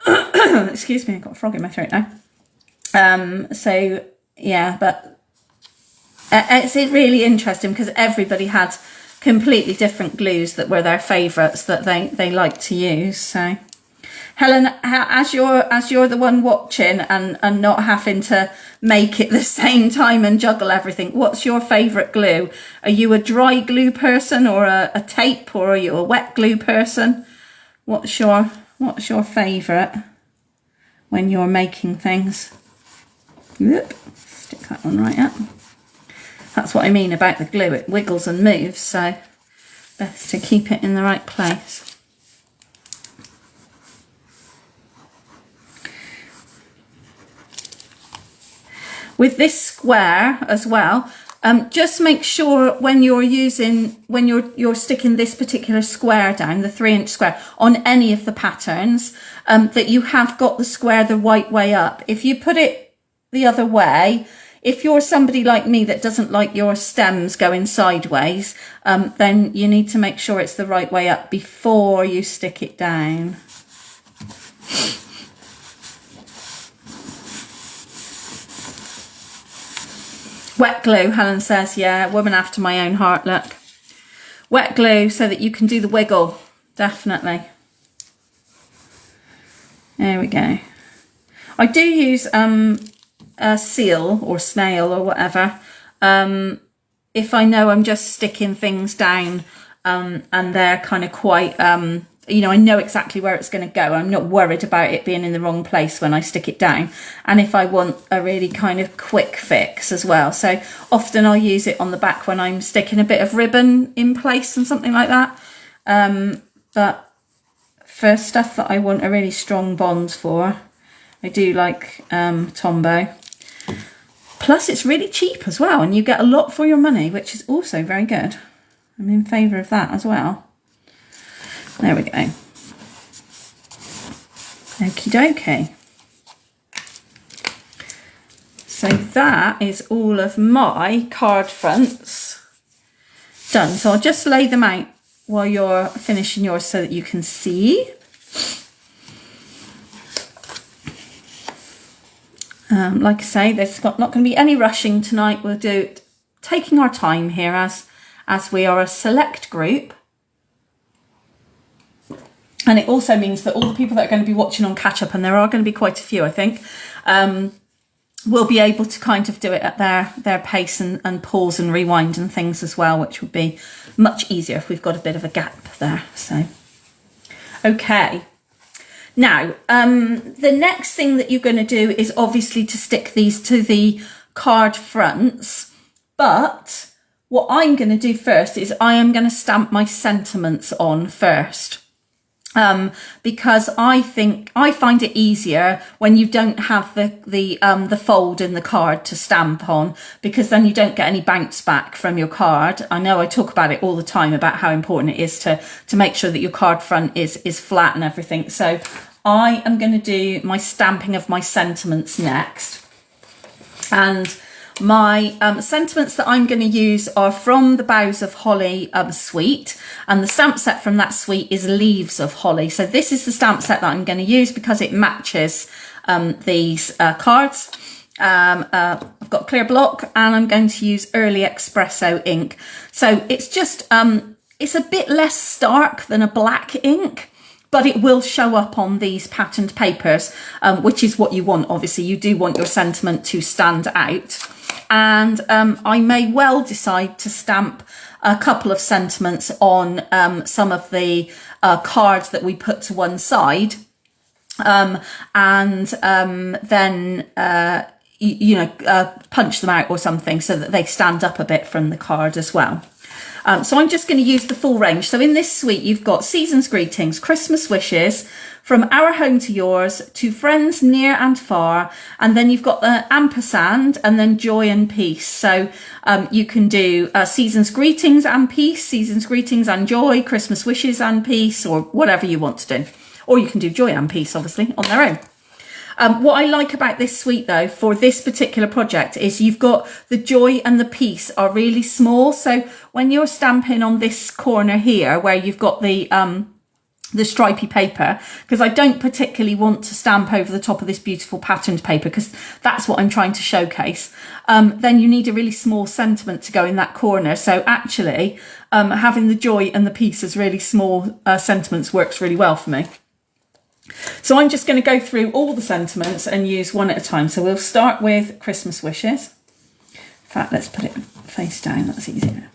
Excuse me, I've got a frog in my throat now. So yeah, but it's really interesting because everybody had completely different glues that were their favourites that they like to use. So Helen, as you're the one watching and not having to make it the same time and juggle everything, what's your favourite glue? Are you a dry glue person or a tape, or are you a wet glue person? What's your favourite when you're making things? Yep, stick that one right up. That's what I mean about the glue, it wiggles and moves, so best to keep it in the right place. With this square as well, just make sure when you're sticking this particular square down, the 3-inch square, on any of the patterns, that you have got the square the right way up. If you put it the other way, if you're somebody like me that doesn't like your stems going sideways, then you need to make sure it's the right way up before you stick it down. Wet glue, Helen says, yeah, woman after my own heart, look. Wet glue so that you can do the wiggle, definitely. There we go. I do use a seal or snail or whatever, if I know I'm just sticking things down and they're kind of quite, you know, I know exactly where it's going to go. I'm not worried about it being in the wrong place when I stick it down. And if I want a really kind of quick fix as well. So often I'll use it on the back when I'm sticking a bit of ribbon in place and something like that. But for stuff that I want a really strong bond for, I do like Tombow. Plus it's really cheap as well and you get a lot for your money, which is also very good. I'm in favour of that as well. There we go. Okie dokie. So that is all of my card fronts done. So I'll just lay them out while you're finishing yours so that you can see. Like I say, there's not going to be any rushing tonight. We'll do it taking our time here as we are a select group. And it also means that all the people that are going to be watching on catch up, and there are going to be quite a few, I think, will be able to kind of do it at their pace and pause and rewind and things as well, which would be much easier if we've got a bit of a gap there. So, okay. Now, the next thing that you're going to do is obviously to stick these to the card fronts. But what I'm going to do first is I am going to stamp my sentiments on first. Because I find it easier when you don't have the fold in the card to stamp on, because then you don't get any bounce back from your card. I know I talk about it all the time about how important it is to make sure that your card front is flat and everything. So I am going to do my stamping of my sentiments next. And my sentiments that I'm going to use are from the Boughs of Holly suite, and the stamp set from that suite is Leaves of Holly. So this is the stamp set that I'm going to use because it matches these cards. I've got clear block and I'm going to use Early Espresso ink. So it's just, it's a bit less stark than a black ink, but it will show up on these patterned papers, which is what you want. Obviously, you do want your sentiment to stand out. And I may well decide to stamp a couple of sentiments on some of the cards that we put to one side. Then, punch them out or something so that they stand up a bit from the card as well. So I'm just going to use the full range. So in this suite, you've got Season's Greetings, Christmas Wishes, From Our Home to Yours, To Friends Near and Far, and then you've got the ampersand, and then Joy and Peace. So you can do Season's Greetings and Peace, Season's Greetings and Joy, Christmas Wishes and Peace, or whatever you want to do. Or you can do Joy and Peace, obviously, on their own. What I like about this suite, though, for this particular project is you've got the Joy and the Peace are really small. So when you're stamping on this corner here, where you've got the stripy paper, because I don't particularly want to stamp over the top of this beautiful patterned paper, because that's what I'm trying to showcase, then you need a really small sentiment to go in that corner. So actually, having the Joy and the Peace as really small sentiments works really well for me. So I'm just going to go through all the sentiments and use one at a time. So we'll start with Christmas Wishes. In fact, let's put it face down, that's easier.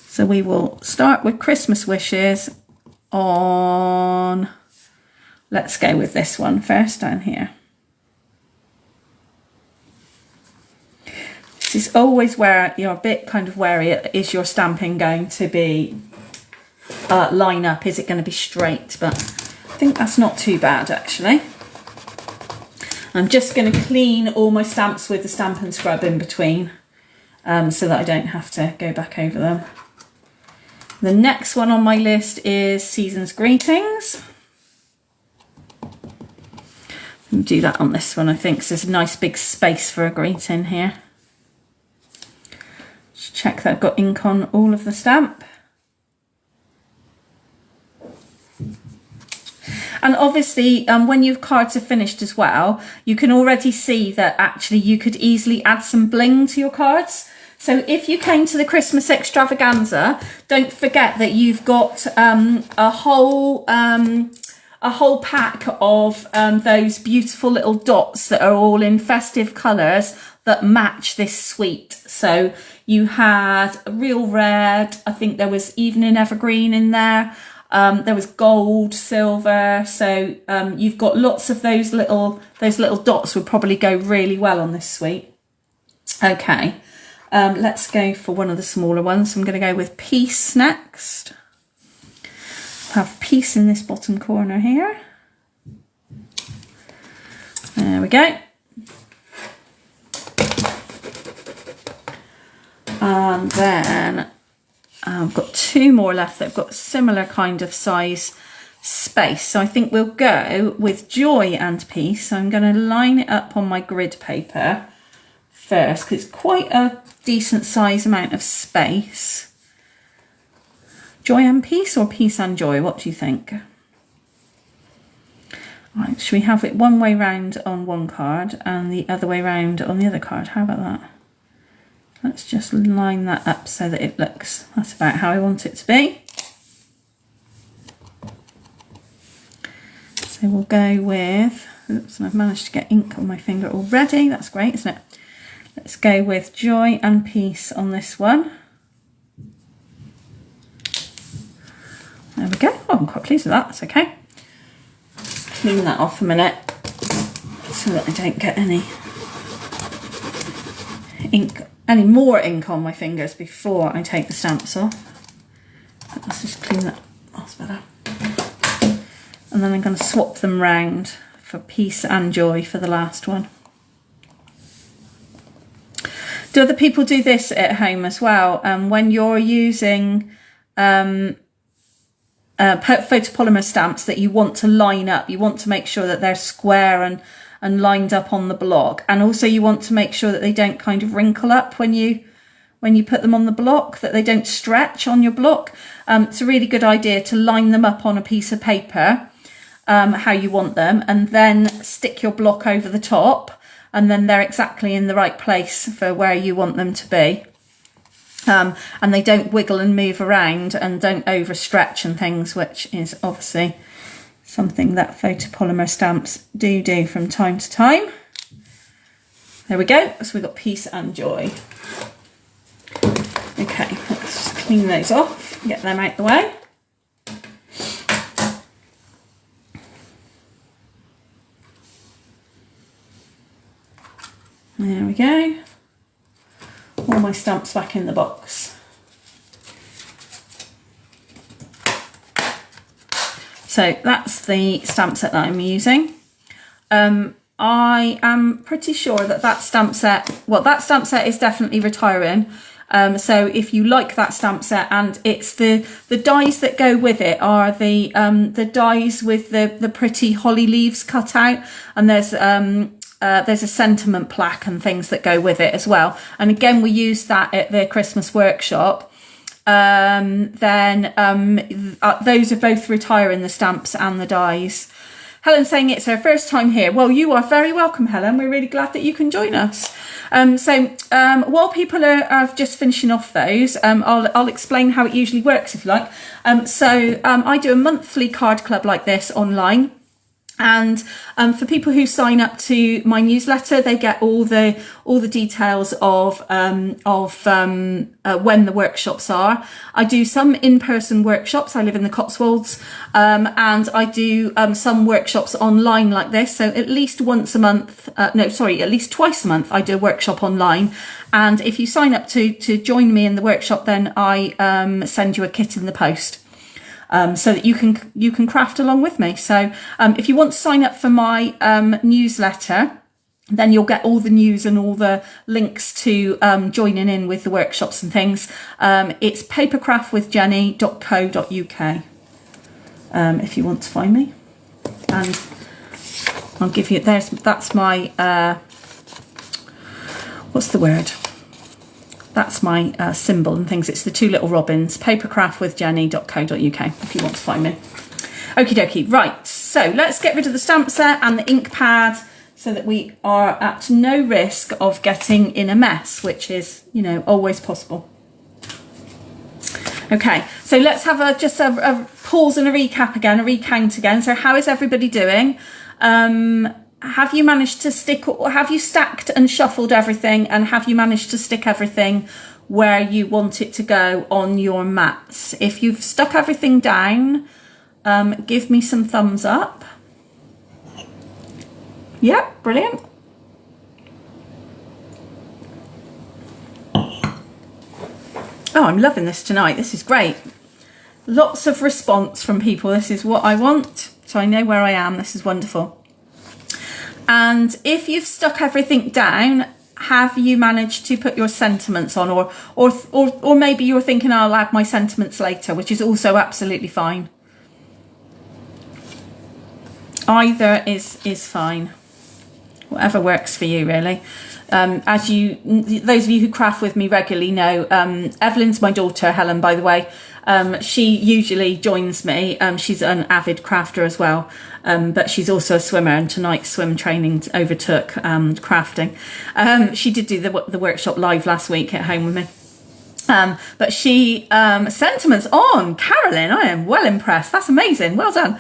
So we will start with Christmas Wishes on, let's go with this one first down here. This is always where you're a bit kind of wary. Is your stamping going to be line up? Is it going to be straight? But I think that's not too bad, actually. I'm just going to clean all my stamps with the Stampin' Scrub in between, so that I don't have to go back over them. The next one on my list is Season's Greetings. I'll do that on this one, I think, so there's a nice big space for a greeting here. Just check that I've got ink on all of the stamp. And obviously, when your cards are finished as well, you can already see that actually you could easily add some bling to your cards. So if you came to the Christmas extravaganza, don't forget that you've got a whole pack of those beautiful little dots that are all in festive colours that match this suite. So you had a real red, I think there was Evening Evergreen in there. There was gold, silver, so you've got lots of those little dots would probably go really well on this suite. Okay, let's go for one of the smaller ones. I'm going to go with Peace next. Have Peace in this bottom corner here. There we go. And then I've got two more left that have got similar kind of size space. So I think we'll go with Joy and Peace. So I'm going to line it up on my grid paper first, because it's quite a decent size amount of space. Joy and Peace or Peace and Joy? What do you think? Right, should we have it one way round on one card and the other way round on the other card? How about that? Let's just line that up so that it looks, that's about how I want it to be. So we'll go with, oops, and I've managed to get ink on my finger already. That's great, isn't it? Let's go with Joy and Peace on this one. There we go. Oh, I'm quite pleased with that, that's okay. Clean that off a minute so that I don't get any more ink on my fingers before I take the stamps off. But let's just clean that, that's better. And then I'm going to swap them round for Peace and Joy for the last one. Do other people do this at home as well? When you're using photopolymer stamps that you want to line up, you want to make sure that they're square and lined up on the block, and also you want to make sure that they don't kind of wrinkle up when you put them on the block, that they don't stretch on your block. It's a really good idea to line them up on a piece of paper how you want them, and then stick your block over the top, and then they're exactly in the right place for where you want them to be. And they don't wiggle and move around and don't overstretch and things, which is obviously something that photopolymer stamps do from time to time. There we go. So we've got Peace and Joy. Okay, let's just clean those off, get them out the way. There we go. All my stamps back in the box. So that's the stamp set that I'm using. I am pretty sure that that stamp set is definitely retiring. So if you like that stamp set, and it's the dies that go with it are the dies with the pretty holly leaves cut out, and there's a sentiment plaque and things that go with it as well. And again, we used that at the Christmas workshop. Those are both retiring, the stamps and the dies. Helen's saying it's her first time here. Well, you are very welcome, Helen. We're really glad that you can join us. While people are just finishing off those, I'll explain how it usually works if you like. I do a monthly card club like this online. And for people who sign up to my newsletter, they get all the details of when the workshops are. I do some in-person workshops. I live in the Cotswolds, and I do some workshops online like this. So at least twice a month, I do a workshop online. And if you sign up to join me in the workshop, then I send you a kit in the post. So that you can craft along with me. So if you want to sign up for my newsletter, then you'll get all the news and all the links to joining in with the workshops and things. It's papercraftwithjenny.co.uk if you want to find me. And I'll give you, that's my, what's the word? That's my symbol and things. It's the two little robins, papercraftwithjenny.co.uk if you want to find me. Okie dokie. Right, so let's get rid of the stamp set and the ink pad so that we are at no risk of getting in a mess, which is, you know, always possible. Okay, so let's have a pause and a recap again, a recount again. So how is everybody doing? Have you managed to have you stacked and shuffled everything, and have you managed to stick everything where you want it to go on your mats? If you've stuck everything down, give me some thumbs up. Yep, brilliant. Oh, I'm loving this tonight. This is great. Lots of response from people. This is what I want. So I know where I am. This is wonderful. And if you've stuck everything down, have you managed to put your sentiments on, or maybe you're thinking, I'll add my sentiments later, which is also absolutely fine. Either is fine. Whatever works for you, really. Those of you who craft with me regularly know, Evelyn's my daughter, Helen, by the way. She usually joins me. She's an avid crafter as well, but she's also a swimmer, and tonight's swim training overtook crafting. She did do the workshop live last week at home with me. But she, sentiments on, Carolyn, I am well impressed. That's amazing. Well done.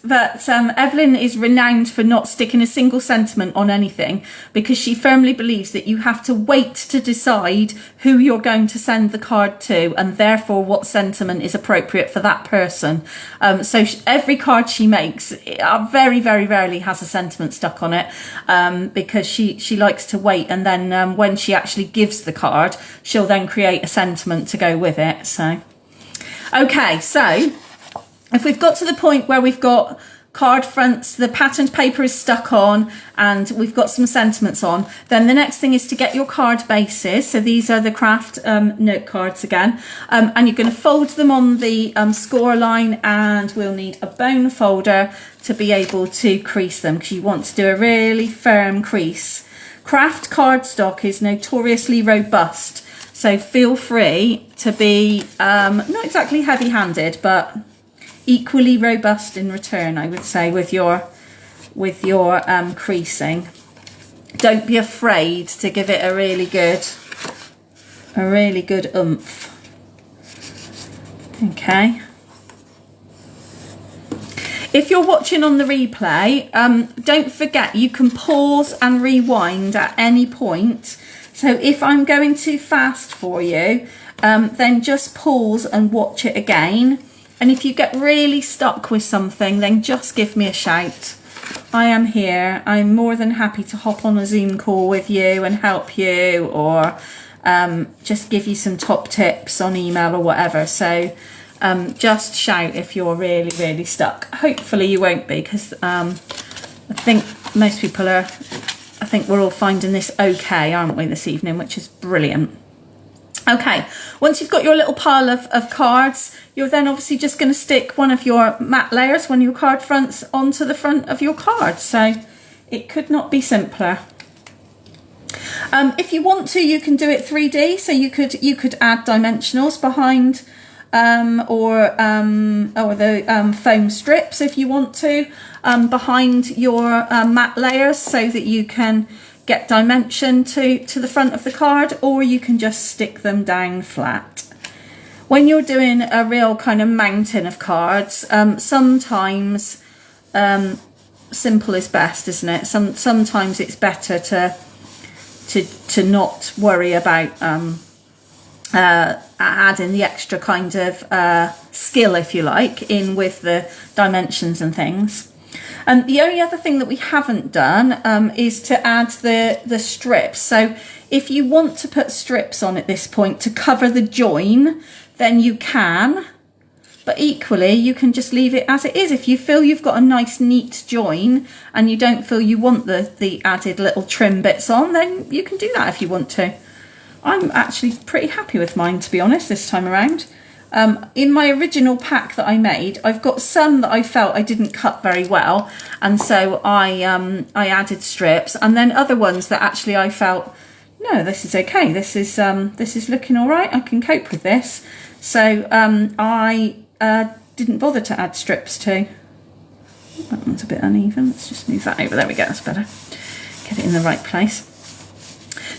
But Evelyn is renowned for not sticking a single sentiment on anything, because she firmly believes that you have to wait to decide who you're going to send the card to, and therefore what sentiment is appropriate for that person. So every card she makes very, very rarely has a sentiment stuck on it, because she likes to wait, and then when she actually gives the card, she'll then create a sentiment to go with it. So okay, so if we've got to the point where we've got card fronts, the patterned paper is stuck on, and we've got some sentiments on, then the next thing is to get your card bases. So these are the craft note cards again, and you're going to fold them on the score line, and we'll need a bone folder to be able to crease them, because you want to do a really firm crease. Craft cardstock is notoriously robust, so feel free to be not exactly heavy-handed, but equally robust in return, I would say, with your creasing. Don't be afraid to give it a really good oomph. Okay. If you're watching on the replay, don't forget you can pause and rewind at any point. So if I'm going too fast for you, then just pause and watch it again. And if you get really stuck with something, then just give me a shout. I am here. I'm more than happy to hop on a Zoom call with you and help you, or just give you some top tips on email or whatever. So just shout if you're really, really stuck. Hopefully you won't be, because I think most people are, I think we're all finding this okay, aren't we, this evening, which is brilliant. Okay, once you've got your little pile of cards, you're then obviously just going to stick one of your matte layers, one of your card fronts, onto the front of your card. So it could not be simpler. If you want to, you can do it 3D. So you could add dimensionals behind, or the foam strips if you want to, behind your matte layers, so that you can get dimension to the front of the card, or you can just stick them down flat. When you're doing a real kind of mountain of cards, sometimes simple is best, isn't it? Sometimes it's better to not worry about adding the extra kind of skill, if you like, in with the dimensions and things. And the only other thing that we haven't done is to add the strips. So if you want to put strips on at this point to cover the join, then you can. But equally, you can just leave it as it is. If you feel you've got a nice, neat join and you don't feel you want the added little trim bits on, then you can do that if you want to. I'm actually pretty happy with mine, to be honest, this time around. In my original pack that I made, I've got some that I felt I didn't cut very well, and so I added strips, and then other ones that actually I felt, no, this is okay. This is looking all right. I can cope with this. So I didn't bother to add strips to. That one's a bit uneven. Let's just move that over. There we go. That's better. Get it in the right place.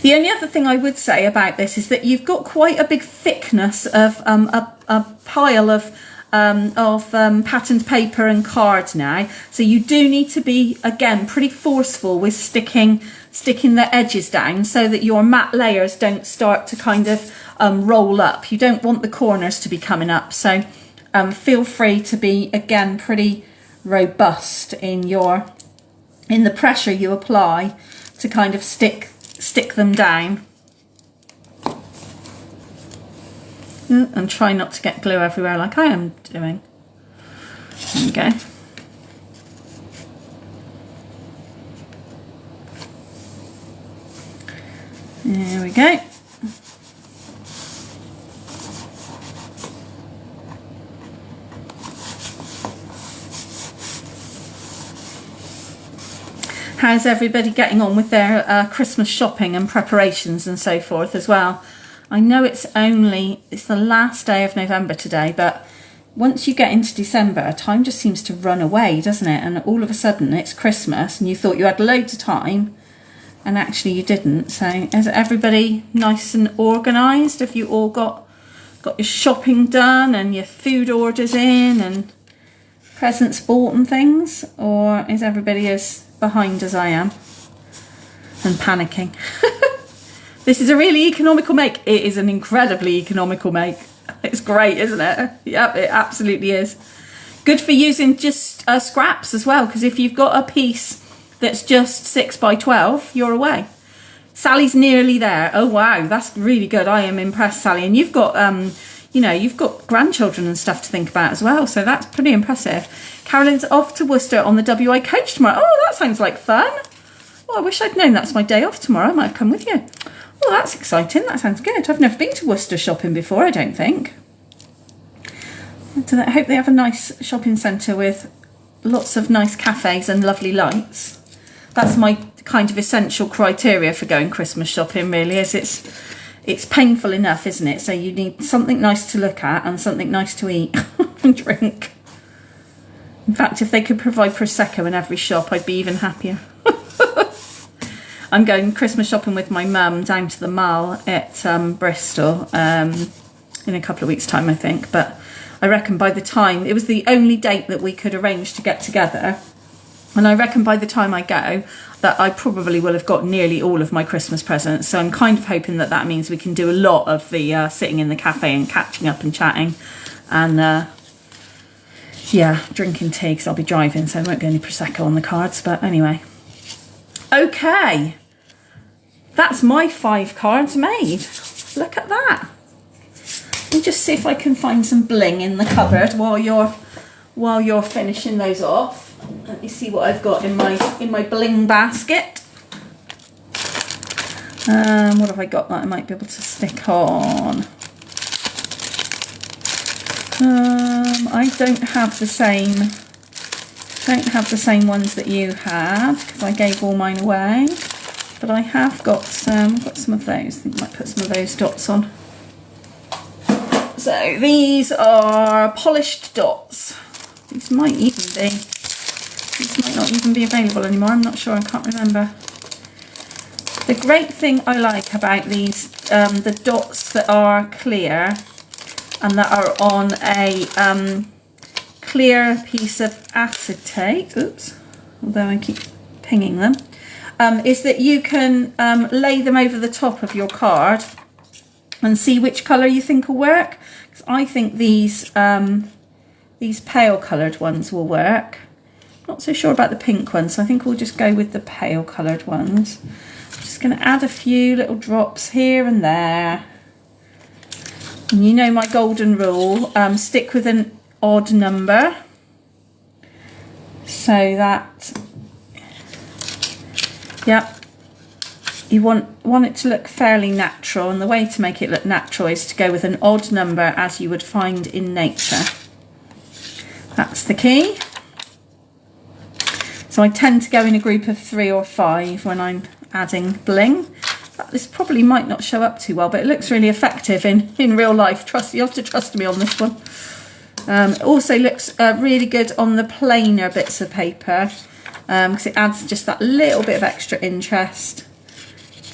The only other thing I would say about this is that you've got quite a big thickness of a pile of patterned paper and card now. So you do need to be, again, pretty forceful with sticking the edges down so that your matte layers don't start to kind of roll up. You don't want the corners to be coming up. So feel free to be, again, pretty robust in the pressure you apply to kind of stick them down. And try not to get glue everywhere like I am doing. There we go. There we go. How's everybody getting on with their Christmas shopping and preparations and so forth as well? I know it's the last day of November today, but once you get into December, time just seems to run away, doesn't it? And all of a sudden it's Christmas and you thought you had loads of time and actually you didn't. So is everybody nice and organised? Have you all got your shopping done and your food orders in and presents bought and things? Or is everybody as behind as I am and panicking? This is a really economical make. It is an incredibly economical make. It's great, isn't it? Yep, it absolutely is. Good for using just scraps as well, because if you've got a piece that's just 6 by 12, you're away. Sally's nearly there. Oh wow, that's really good. I am impressed, Sally. And you've got you've got grandchildren and stuff to think about as well, so that's pretty impressive. Carolyn's off to Worcester on the WI coach tomorrow. Oh, that sounds like fun. Oh, I wish I'd known that's my day off tomorrow. I might have come with you. Oh, that's exciting. That sounds good. I've never been to Worcester shopping before, I don't think. I hope they have a nice shopping centre with lots of nice cafes and lovely lights. That's my kind of essential criteria for going Christmas shopping, really, is it's painful enough, isn't it? So you need something nice to look at and something nice to eat and drink. In fact, if they could provide Prosecco in every shop, I'd be even happier. I'm going Christmas shopping with my mum down to the mall at Bristol in a couple of weeks' time, I think. But I reckon by the time, it was the only date that we could arrange to get together. And I reckon by the time I go, that I probably will have got nearly all of my Christmas presents. So I'm kind of hoping that means we can do a lot of the sitting in the cafe and catching up and chatting. And Yeah, drinking tea because I'll be driving, so I won't get any Prosecco on the cards, but anyway. Okay, that's my 5 cards made. Look at that. Let me just see if I can find some bling in the cupboard while you're finishing those off. Let me see what I've got in my bling basket. What have I got that I might be able to stick on? I don't have the same ones that you had because I gave all mine away, but I have got some of those. I think I might put some of those dots on. So these are polished dots. These might not even be available anymore. I'm not sure. I can't remember. The great thing I like about these, the dots that are clear and that are on a clear piece of acetate, oops, although I keep pinging them, is that you can lay them over the top of your card and see which colour you think will work. Because I think these pale coloured ones will work. Not so sure about the pink ones, so I think we'll just go with the pale coloured ones. I'm just going to add a few little drops here and there. And you know my golden rule, stick with an odd number. So that, yeah, you want it to look fairly natural, and the way to make it look natural is to go with an odd number as you would find in nature. That's the key. So I tend to go in a group of 3 or 5 when I'm adding bling. This probably might not show up too well, but it looks really effective in real life. You have to trust me on this one. It also looks really good on the plainer bits of paper because it adds just that little bit of extra interest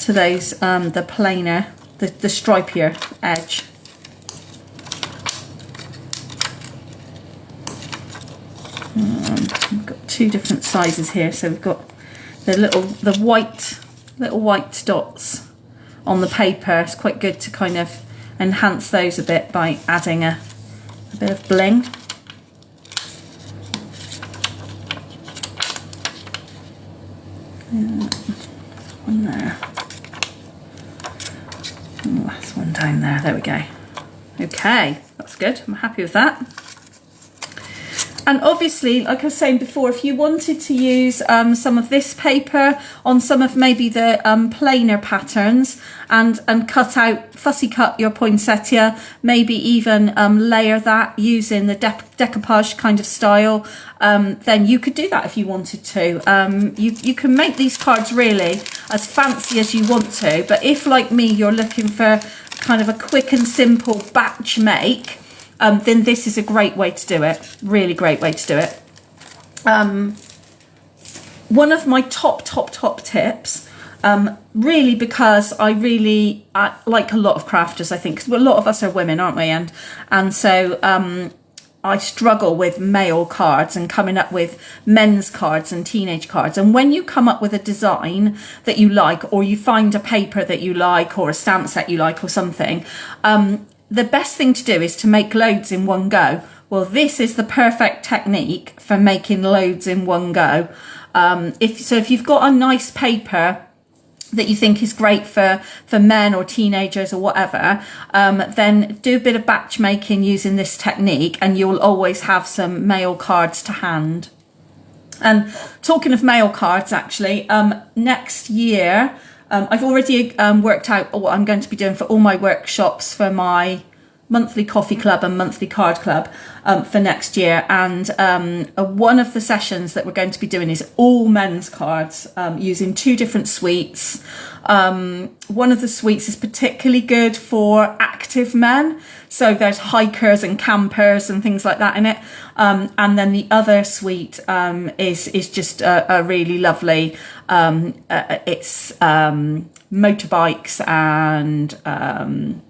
to those, the plainer, the stripier edge. We've got 2 different sizes here, so we've got the little white dots on the paper. It's quite good to kind of enhance those a bit by adding a bit of bling. One there. And the last one down there. There we go. Okay, that's good. I'm happy with that. And obviously, like I was saying before, if you wanted to use some of this paper on some of maybe the plainer patterns and fussy cut your poinsettia, maybe even layer that using the decoupage kind of style, then you could do that if you wanted to. You can make these cards really as fancy as you want to, but if, like me, you're looking for kind of a quick and simple batch make, then this is a great way to do it. Really great way to do it. One of my top tips, really, because I like a lot of crafters, I think, because a lot of us are women, aren't we? And so I struggle with male cards and coming up with men's cards and teenage cards. And when you come up with a design that you like, or you find a paper that you like, or a stamp set you like, or something, the best thing to do is to make loads in one go. Well, this is the perfect technique for making loads in one go. If you've got a nice paper that you think is great for men or teenagers or whatever, then do a bit of batch making using this technique, and you'll always have some male cards to hand. And talking of male cards, actually, next year, I've already worked out what I'm going to be doing for all my workshops for my monthly coffee club and monthly card club for next year. And one of the sessions that we're going to be doing is all men's cards using 2 different suites. One of the suites is particularly good for active men. So there's hikers and campers and things like that in it. And then the other suite is just a really lovely, it's motorbikes and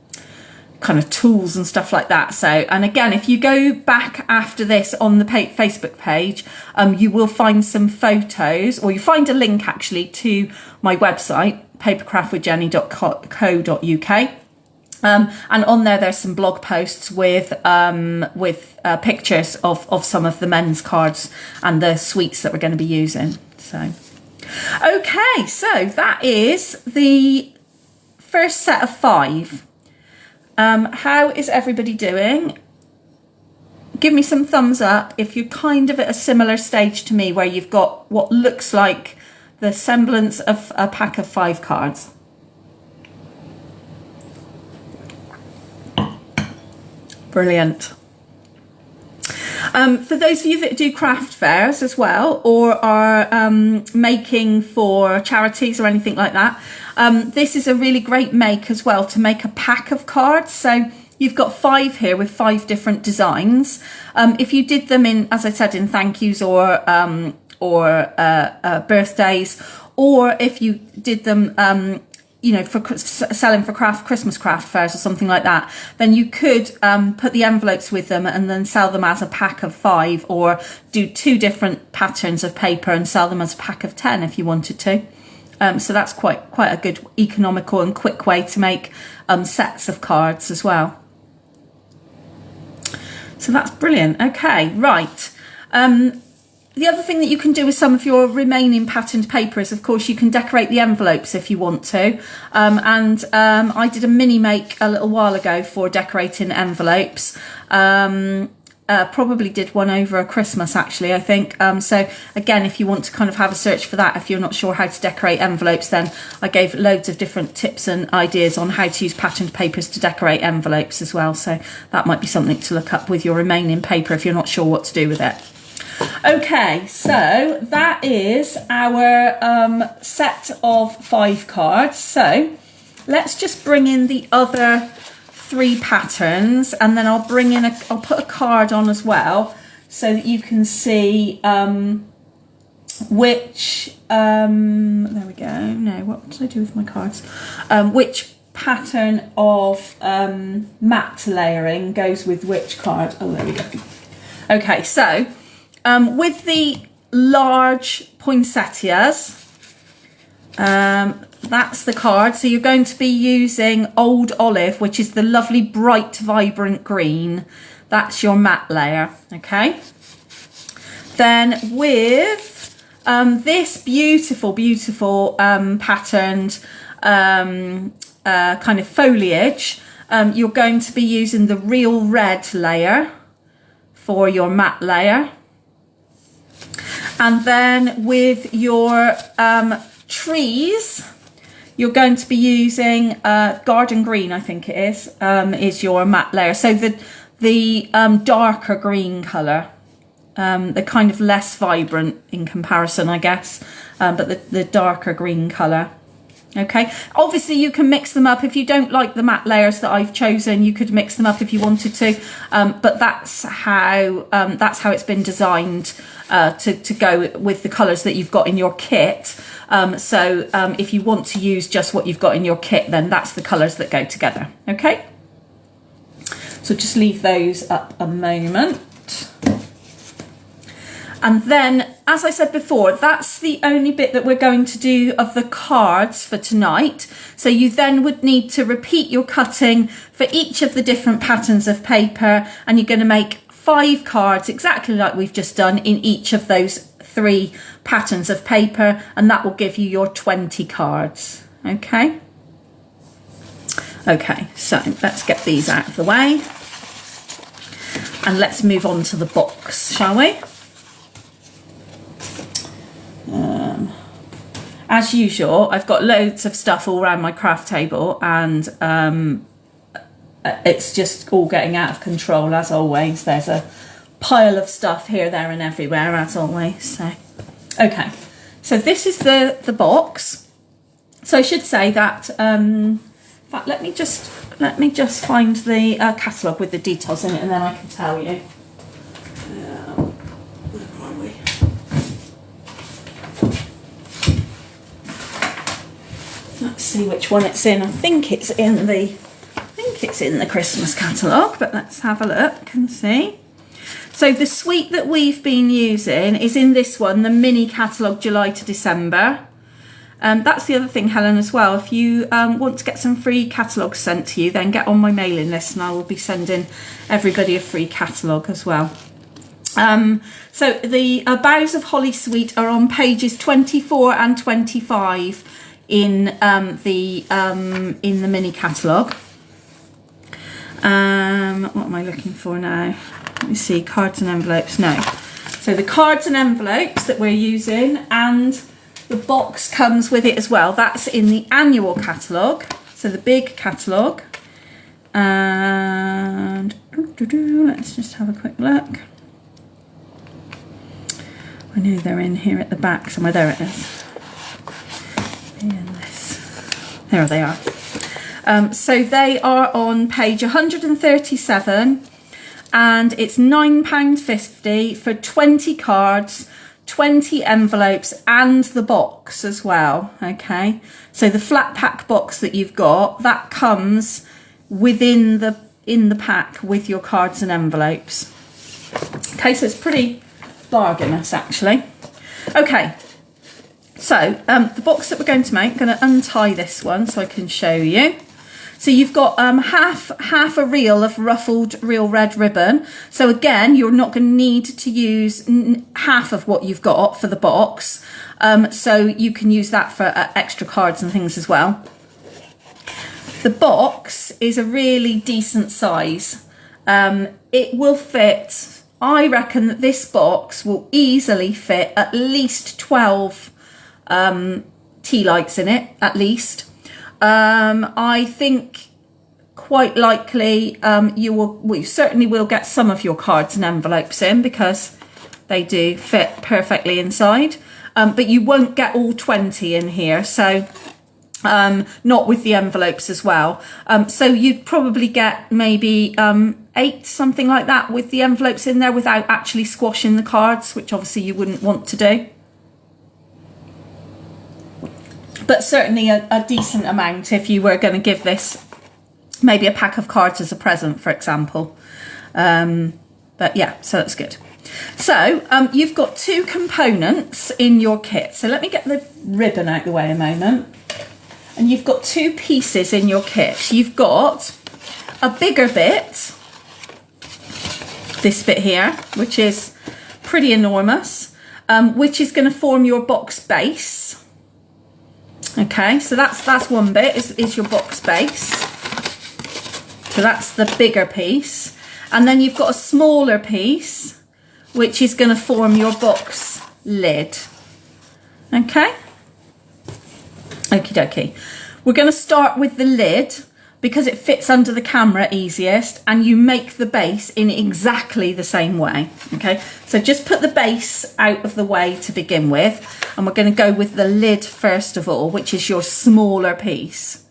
kind of tools and stuff like that. So, and again, if you go back after this on the Facebook page, you will find some photos, or you find a link actually to my website, papercraftwithjenny.co.uk. And on there, there's some blog posts with pictures of some of the men's cards and the suites that we're going to be using. So, okay, so that is the first set of 5. How is everybody doing? Give me some thumbs up if you're kind of at a similar stage to me where you've got what looks like the semblance of a pack of 5 cards. Brilliant. For those of you that do craft fairs as well, or are making for charities or anything like that, this is a really great make as well to make a pack of cards. So you've got 5 here with 5 different designs. If you did them in, as I said, in thank yous or birthdays, or if you did them you know, for selling for Christmas craft fairs or something like that, then you could put the envelopes with them and then sell them as a pack of 5, or do 2 different patterns of paper and sell them as a pack of 10 if you wanted to. So that's quite a good economical and quick way to make sets of cards as well. So that's brilliant. Okay, right. The other thing that you can do with some of your remaining patterned paper is, of course, you can decorate the envelopes if you want to. I did a mini make a little while ago for decorating envelopes. Probably did one over a Christmas, actually, I think. So again, if you want to kind of have a search for that, if you're not sure how to decorate envelopes, then I gave loads of different tips and ideas on how to use patterned papers to decorate envelopes as well. So that might be something to look up with your remaining paper if you're not sure what to do with it. Okay, so that is our set of 5 cards. So let's just bring in the other 3 patterns, and then I'll put a card on as well so that you can see which there we go. No, what did I do with my cards? Which pattern of matte layering goes with which card? Oh, there we go. Okay, so with the large poinsettias, that's the card. So you're going to be using Old Olive, which is the lovely bright vibrant green. That's your matte layer. Okay, then with this beautiful patterned kind of foliage, you're going to be using the real red layer for your matte layer. And then with your trees, you're going to be using garden green, I think it is your matte layer. So the darker green colour, the kind of less vibrant in comparison, I guess, but the darker green colour. Okay, obviously you can mix them up. If you don't like the matte layers that I've chosen, you could mix them up if you wanted to, but that's how it's been designed to go with the colours that you've got in your kit. So if you want to use just what you've got in your kit, then that's the colours that go together. Okay, so just leave those up a moment. And then, as I said before, that's the only bit that we're going to do of the cards for tonight. So you then would need to repeat your cutting for each of the different patterns of paper, and you're going to make 5 cards exactly like we've just done in each of those 3 patterns of paper, and that will give you your 20 cards. Okay? Okay, so let's get these out of the way. And let's move on to the box, shall we? As usual, I've got loads of stuff all around my craft table, and it's just all getting out of control as always. There's a pile of stuff here, there and everywhere as always. So, okay, so this is the box. So I should say that, in fact, let me just find the catalogue with the details in it, and then I can tell you. Where are we? Let's see which one it's in. I think it's in the Christmas catalogue, but let's have a look and see. So the suite that we've been using is in this one, the mini catalogue July to December. That's the other thing, Helen, as well. If you want to get some free catalogues sent to you, then get on my mailing list and I will be sending everybody a free catalogue as well. So the Boughs of Holly Suite are on pages 24 and 25 in the mini catalogue. What am I looking for now? Let me see, cards and envelopes. No. So the cards and envelopes that we're using, and the box comes with it as well. That's in the annual catalogue. So the big catalogue. And let's just have a quick look. I know they're in here at the back somewhere. There it is. In this. There they are. So they are on page 137 and it's £9.50 for 20 cards, 20 envelopes and the box as well. Okay, so the flat pack box that you've got, that comes within in the pack with your cards and envelopes. Okay, so it's pretty bargainous actually. Okay, so the box that we're going to make, I'm going to untie this one so I can show you. So you've got half a reel of ruffled real red ribbon. So again, you're not going to need to use half of what you've got for the box. So you can use that for extra cards and things as well. The box is a really decent size. It will fit, I reckon that this box will easily fit at least 12 tea lights in it, at least. I think quite likely you certainly will get some of your cards and envelopes in because they do fit perfectly inside, but you won't get all 20 in here, so not with the envelopes as well. So you'd probably get maybe 8, something like that, with the envelopes in there without actually squashing the cards, which obviously you wouldn't want to do. But certainly a decent amount if you were going to give this maybe a pack of cards as a present, for example. But yeah, so that's good. So you've got 2 components in your kit. So let me get the ribbon out the way a moment. And you've got 2 pieces in your kit. You've got a bigger bit, this bit here, which is pretty enormous, which is going to form your box base. Okay, so that's one bit, is your box base. So that's the bigger piece. And then you've got a smaller piece, which is going to form your box lid. Okay? Okie dokie. We're going to start with the lid because it fits under the camera easiest, and you make the base in exactly the same way. Okay, so just put the base out of the way to begin with, and we're going to go with the lid first of all, which is your smaller piece.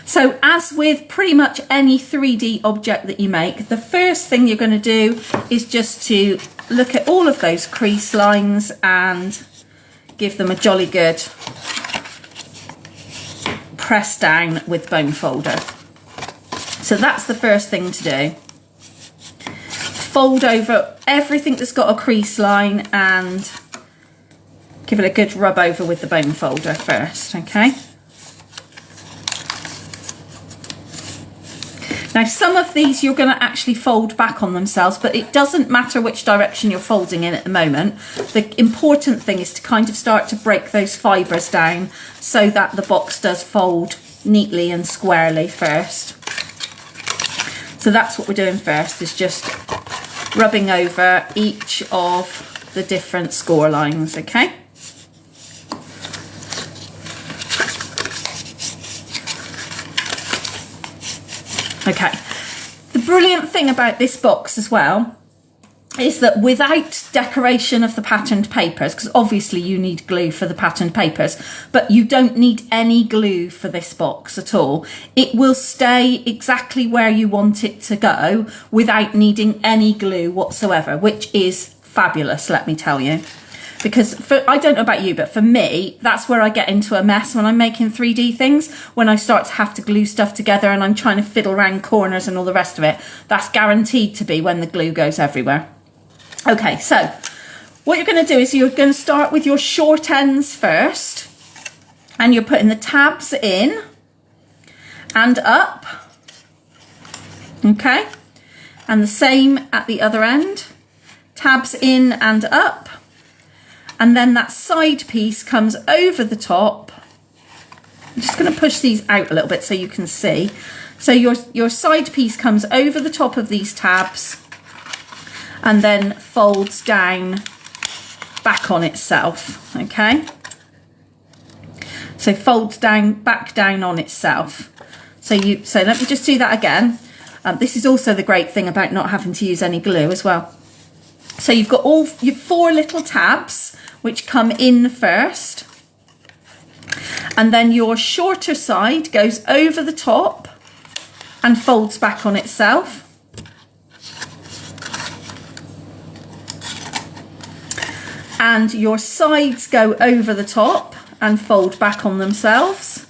So as with pretty much any 3D object that you make, the first thing you're going to do is just to look at all of those crease lines and give them a jolly good press down with bone folder. So that's the first thing to do. Fold over everything that's got a crease line and give it a good rub over with the bone folder first, okay? Now some of these you're going to actually fold back on themselves, but it doesn't matter which direction you're folding in at the moment. The important thing is to kind of start to break those fibres down so that the box does fold neatly and squarely first. So that's what we're doing first, is just rubbing over each of the different score lines, okay? Okay, the brilliant thing about this box as well is that without decoration of the patterned papers, because obviously you need glue for the patterned papers, but you don't need any glue for this box at all. It will stay exactly where you want it to go without needing any glue whatsoever, which is fabulous, let me tell you. Because I don't know about you, but for me, that's where I get into a mess when I'm making 3D things, when I start to have to glue stuff together and I'm trying to fiddle around corners and all the rest of it. That's guaranteed to be when the glue goes everywhere. Okay, so what you're going to do is you're going to start with your short ends first. And you're putting the tabs in and up, okay? And the same at the other end, tabs in and up. And then that side piece comes over the top. I'm just going to push these out a little bit so you can see. So your side piece comes over the top of these tabs and then folds down back on itself, okay? So folds down, back down on itself. So let me just do that again. This is also the great thing about not having to use any glue as well. So you've got all your 4 little tabs which come in first. And then your shorter side goes over the top and folds back on itself. And your sides go over the top and fold back on themselves.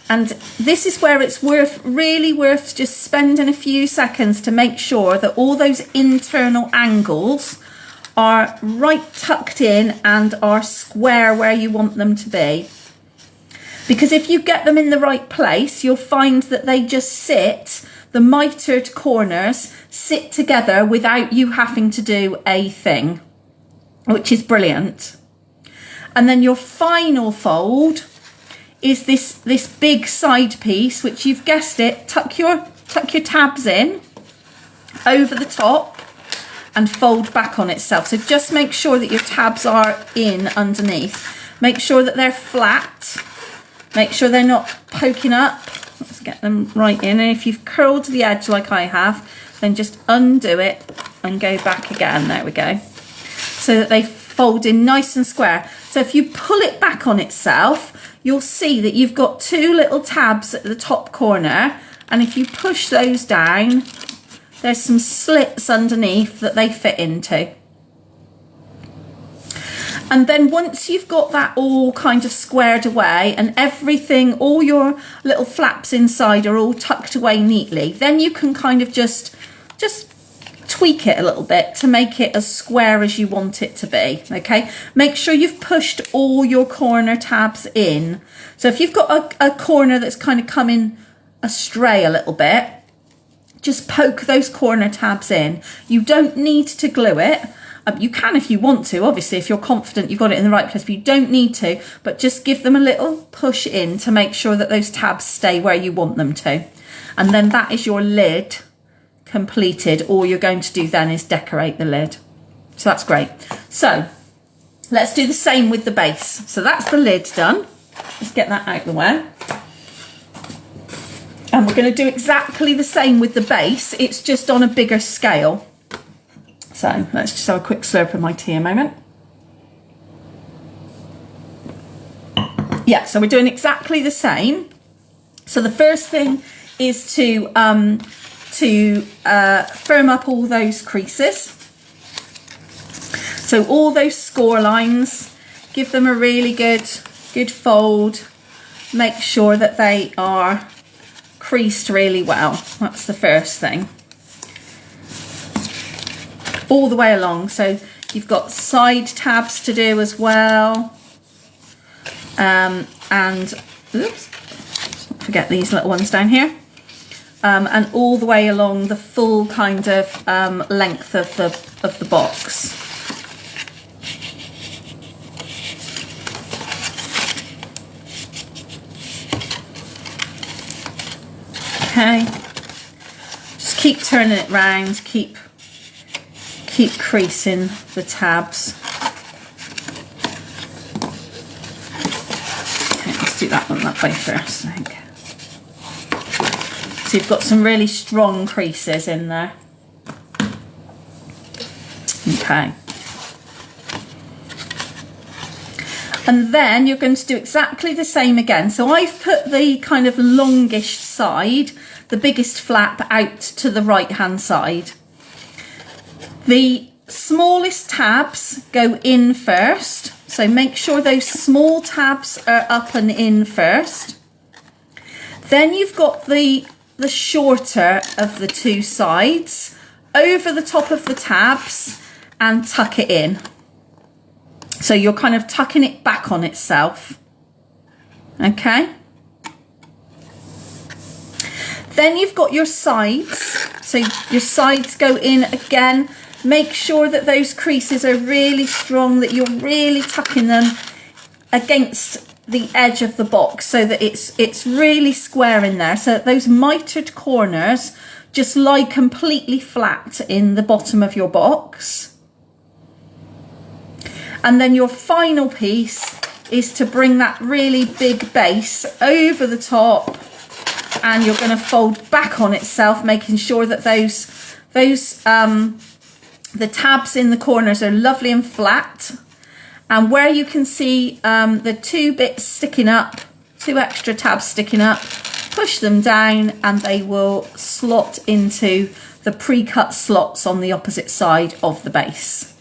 And this is where it's really worth just spending a few seconds to make sure that all those internal angles are right tucked in and are square where you want them to be. Because if you get them in the right place, you'll find that they just sit, the mitered corners sit together without you having to do a thing, which is brilliant. And then your final fold is this big side piece, which you've guessed it, tuck your tabs in over the top and fold back on itself. So just make sure that your tabs are in underneath. Make sure that they're flat. Make sure they're not poking up. Let's get them right in. And if you've curled the edge like I have, then just undo it and go back again. There we go. So that they fold in nice and square. So if you pull it back on itself, you'll see that you've got 2 little tabs at the top corner. And if you push those down, there's some slits underneath that they fit into. And then once you've got that all kind of squared away and everything, all your little flaps inside are all tucked away neatly, then you can kind of just tweak it a little bit to make it as square as you want it to be, okay? Make sure you've pushed all your corner tabs in. So if you've got a corner that's kind of coming astray a little bit, just poke those corner tabs in. You don't need to glue it. You can if you want to, obviously, if you're confident you've got it in the right place, but you don't need to, but just give them a little push in to make sure that those tabs stay where you want them to. And then that is your lid completed. All you're going to do then is decorate the lid. So that's great. So let's do the same with the base. So that's the lid done. Let's get that out of the way. And we're going to do exactly the same with the base. It's just on a bigger scale. So let's just have a quick slurp of my tea a moment. Yeah, so we're doing exactly the same. So the first thing is to firm up all those creases. So all those score lines, give them a really good fold. Make sure that they are creased really well. That's the first thing. All the way along. So you've got side tabs to do as well. And oops, forget these little ones down here. And all the way along the full kind of length of the box. Okay. Just keep turning it round, keep creasing the tabs. Okay, let's do that one that way first, I think. So you've got some really strong creases in there. Okay. And then you're going to do exactly the same again. So I've put the kind of longish side, the biggest flap, out to the right hand side. The smallest tabs go in first, so make sure those small tabs are up and in first. Then you've got the shorter of the 2 sides over the top of the tabs and tuck it in. So you're kind of tucking it back on itself. Okay. Then you've got your sides. So your sides go in again. Make sure that those creases are really strong, that you're really tucking them against the edge of the box so that it's really square in there. So that those mitered corners just lie completely flat in the bottom of your box. And then your final piece is to bring that really big base over the top, and you're going to fold back on itself, making sure that the tabs in the corners are lovely and flat. And where you can see the two bits sticking up, two extra tabs sticking up, push them down and they will slot into the pre-cut slots on the opposite side of the base.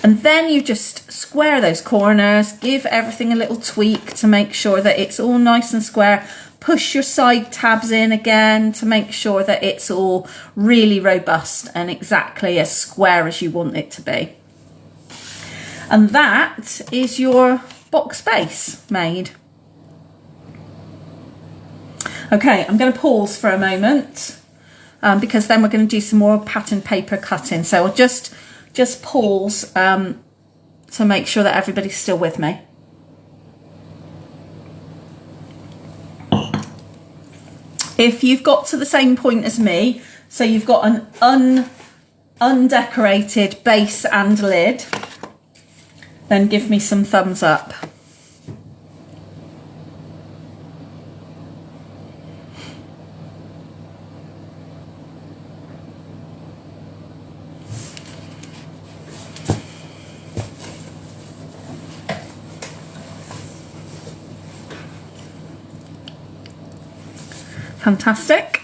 And then you just square those corners, give everything a little tweak to make sure that it's all nice and square. Push your side tabs in again to make sure that it's all really robust and exactly as square as you want it to be. And that is your box base made. Okay, I'm going to pause for a moment because then we're going to do some more pattern paper cutting. So I'll just pause to make sure that everybody's still with me. If you've got to the same point as me, so you've got an undecorated base and lid, then give me some thumbs up. Fantastic.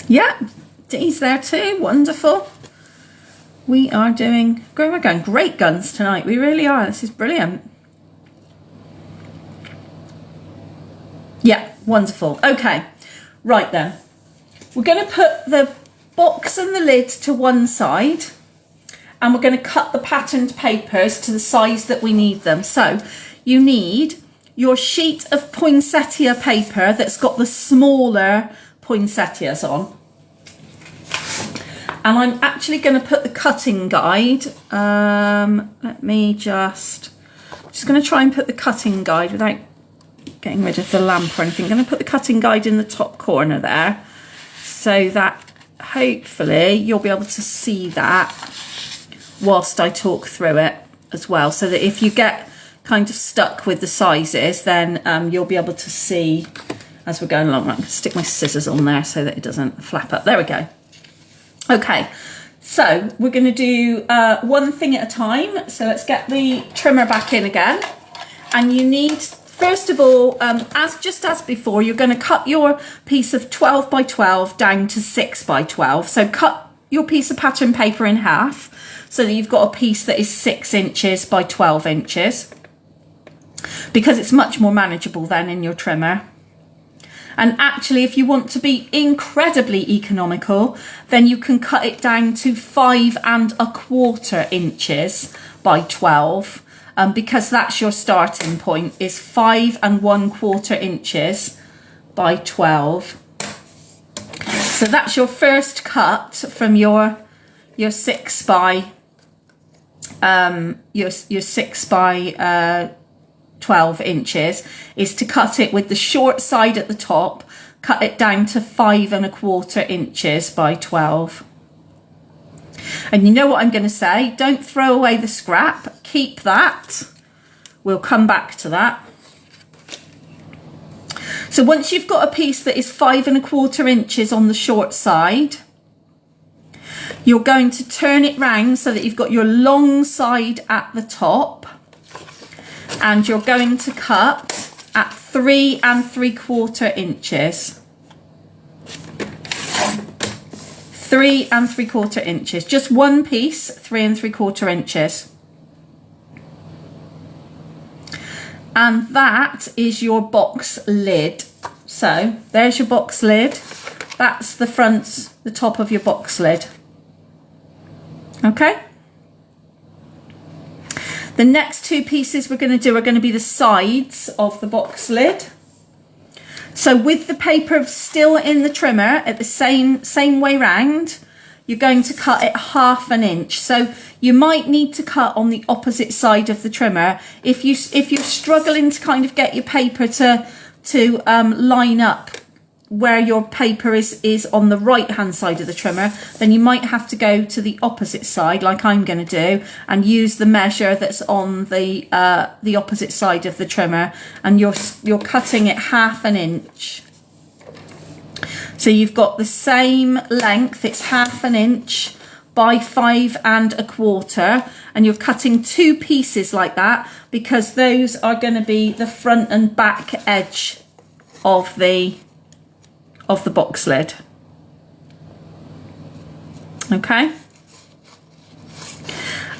Yeah, Dee's there too. Wonderful. We are doing, we're going great guns tonight. We really are. This is brilliant. Yeah, wonderful. Okay, right then. We're going to put the box and the lid to one side, and we're going to cut the patterned papers to the size that we need them. So you need your sheet of poinsettia paper that's got the smaller poinsettias on. And I'm actually going to put the cutting guide, let me just going to try and put the cutting guide without getting rid of the lamp or anything. I'm going to put the cutting guide in the top corner there so that hopefully you'll be able to see that whilst I talk through it as well, so that if you get kind of stuck with the sizes, then you'll be able to see as we're going along. I'm going to stick my scissors on there so that it doesn't flap up. There we go. Okay, so we're going to do one thing at a time. So let's get the trimmer back in again. And you need, first of all, just as before, you're going to cut your piece of 12 by 12 down to 6 by 12. So cut your piece of pattern paper in half so that you've got a piece that is 6 inches by 12 inches. Because it's much more manageable then in your trimmer. And actually, if you want to be incredibly economical, then you can cut it down to 5 1/4 inches by 12, because that's your starting point, is 5 1/4 inches by 12. So that's your first cut from your 6 by 12 inches, is to cut it with the short side at the top, cut it down to 5 1/4 inches by 12. And you know what I'm going to say, don't throw away the scrap, keep that. We'll come back to that. So once you've got a piece that is 5 1/4 inches on the short side, you're going to turn it round so that you've got your long side at the top. And you're going to cut at 3 3/4 inches. 3 3/4 inches. Just one piece, 3 3/4 inches. And that is your box lid. So there's your box lid. That's the front, the top of your box lid. Okay. The next two pieces we're going to do are going to be the sides of the box lid. So with the paper still in the trimmer at the same way round, you're going to cut it 1/2 inch. So you might need to cut on the opposite side of the trimmer. If you're struggling to kind of get your paper to line up where your paper is on the right hand side of the trimmer, then you might have to go to the opposite side, like I'm going to do, and use the measure that's on the opposite side of the trimmer, and you're cutting it 1/2 inch. So you've got the same length, it's 1/2 inch by 5 1/4, and you're cutting two pieces like that because those are going to be the front and back edge of the box lid. Okay,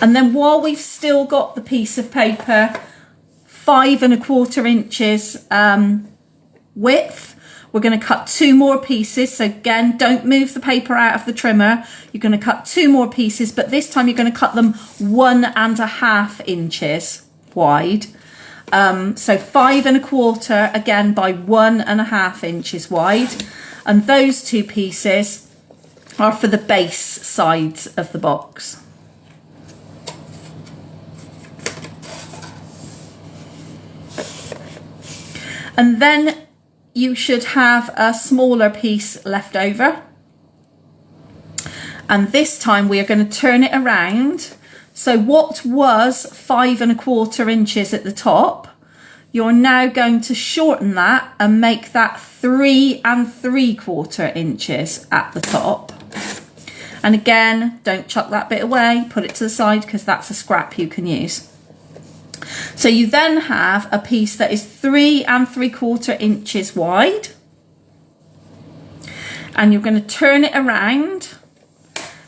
and then while we've still got the piece of paper 5 1/4 inches width, we're going to cut two more pieces. So again, don't move the paper out of the trimmer. You're going to cut two more pieces, but this time you're going to cut them 1 1/2 inches wide. So 5 1/4 again by 1 1/2 inches wide. And those two pieces are for the base sides of the box. And then you should have a smaller piece left over. And this time we are going to turn it around. So what was 5 1/4 inches at the top, you're now going to shorten that and make that 3 3/4 inches at the top. And again, don't chuck that bit away, put it to the side because that's a scrap you can use. So you then have a piece that is 3 3/4 inches wide, and you're going to turn it around,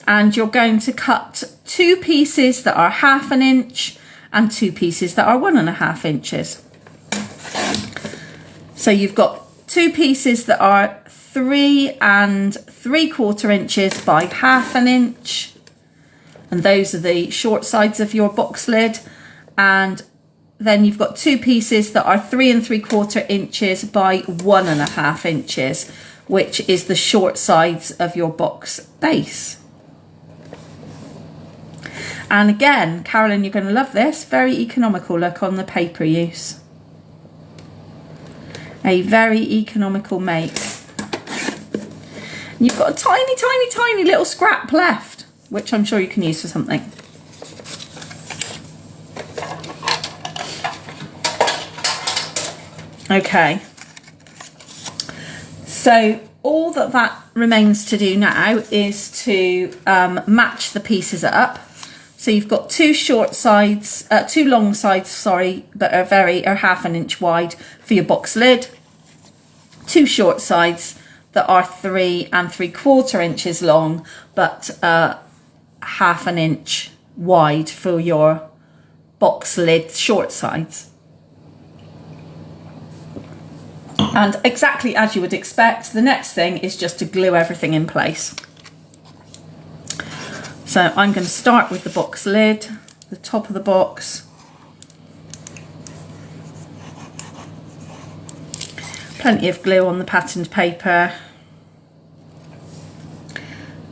and you're going to cut two pieces that are 1/2 inch and two pieces that are 1 1/2 inches. So you've got two pieces that are 3 3/4 inches by 1/2 inch, and those are the short sides of your box lid. And then you've got two pieces that are 3 3/4 inches by 1 1/2 inches, which is the short sides of your box base. And again, Carolyn, you're going to love this, very economical look on the paper use. A very economical make. And you've got a tiny, tiny, tiny little scrap left, which I'm sure you can use for something. Okay, so all that remains to do now is to match the pieces up. So you've got two long sides, sorry, but are 1/2 inch wide for your box lid. Two short sides that are 3 3/4 inches long, but 1/2 inch wide for your box lid short sides. And exactly as you would expect, the next thing is just to glue everything in place. So I'm going to start with the box lid, the top of the box. Plenty of glue on the patterned paper.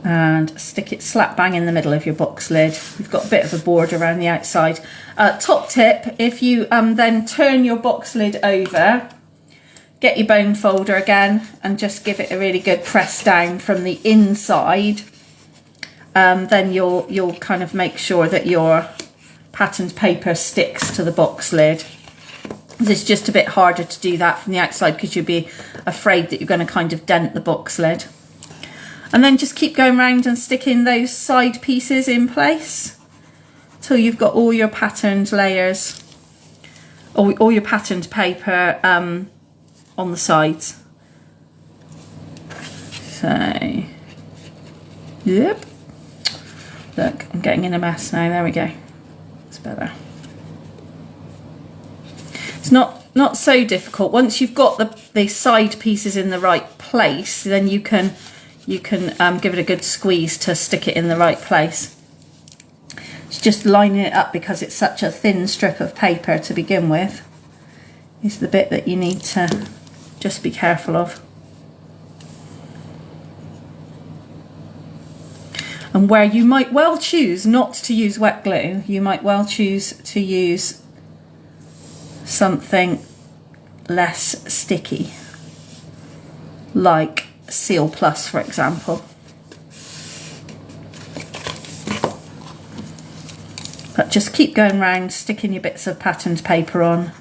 And stick it slap bang in the middle of your box lid. You've got a bit of a border around the outside. Top tip, if you then turn your box lid over, get your bone folder again and just give it a really good press down from the inside. Then you'll kind of make sure that your patterned paper sticks to the box lid. It's just a bit harder to do that from the outside because you'll be afraid that you're going to kind of dent the box lid. And then just keep going around and sticking those side pieces in place till you've got all your patterned layers, or all your patterned paper on the sides. So, yep. Look, I'm getting in a mess now. There we go. It's better. It's not so difficult. Once you've got the side pieces in the right place, then you can give it a good squeeze to stick it in the right place. just lining it up because it's such a thin strip of paper to begin with is the bit that you need to just be careful of. And where you might well choose not to use wet glue, you might well choose to use something less sticky, like Seal Plus, for example. But just keep going round, sticking your bits of patterned paper on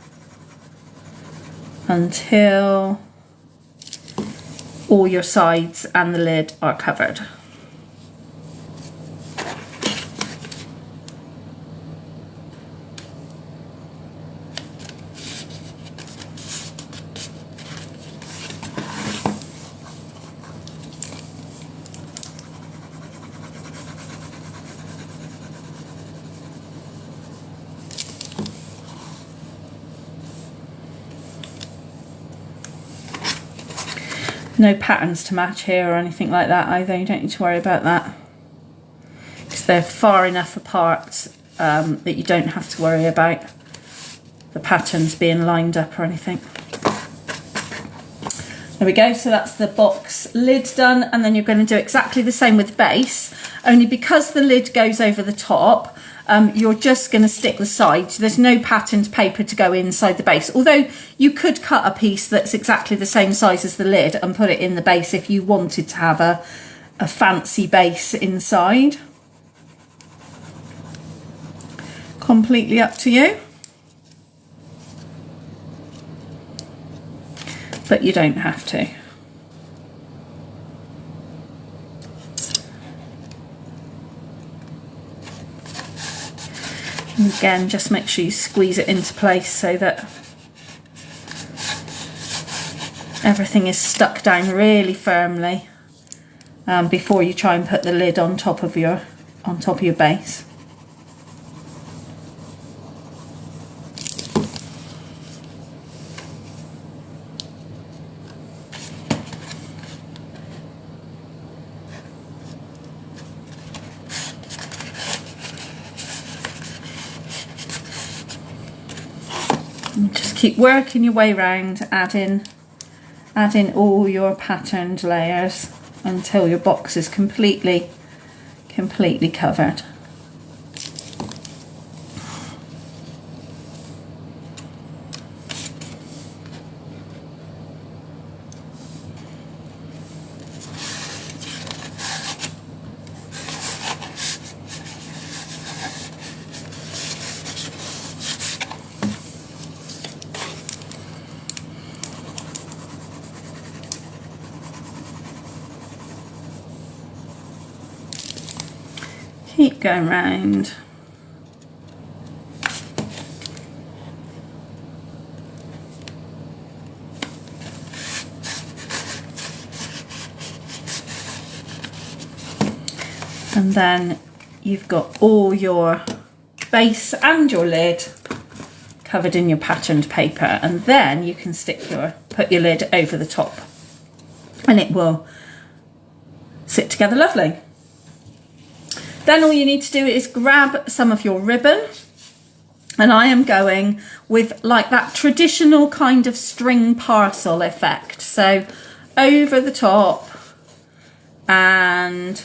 until all your sides and the lid are covered. No patterns to match here or anything like that either, you don't need to worry about that, because they're far enough apart that you don't have to worry about the patterns being lined up or anything. There we go, so that's the box lid done, and then you're going to do exactly the same with base, only because the lid goes over the top, you're just going to stick the sides. There's no patterned paper to go inside the base, although you could cut a piece that's exactly the same size as the lid and put it in the base if you wanted to have a fancy base inside. Completely up to you, but you don't have to. And again, just make sure you squeeze it into place so that everything is stuck down really firmly before you try and put the lid on top of your base. And just keep working your way around, adding all your patterned layers until your box is completely covered. Keep going round. And then you've got all your base and your lid covered in your patterned paper, and then you can put your lid over the top and it will sit together lovely. Then all you need to do is grab some of your ribbon, and I am going with like that traditional kind of string parcel effect. So over the top and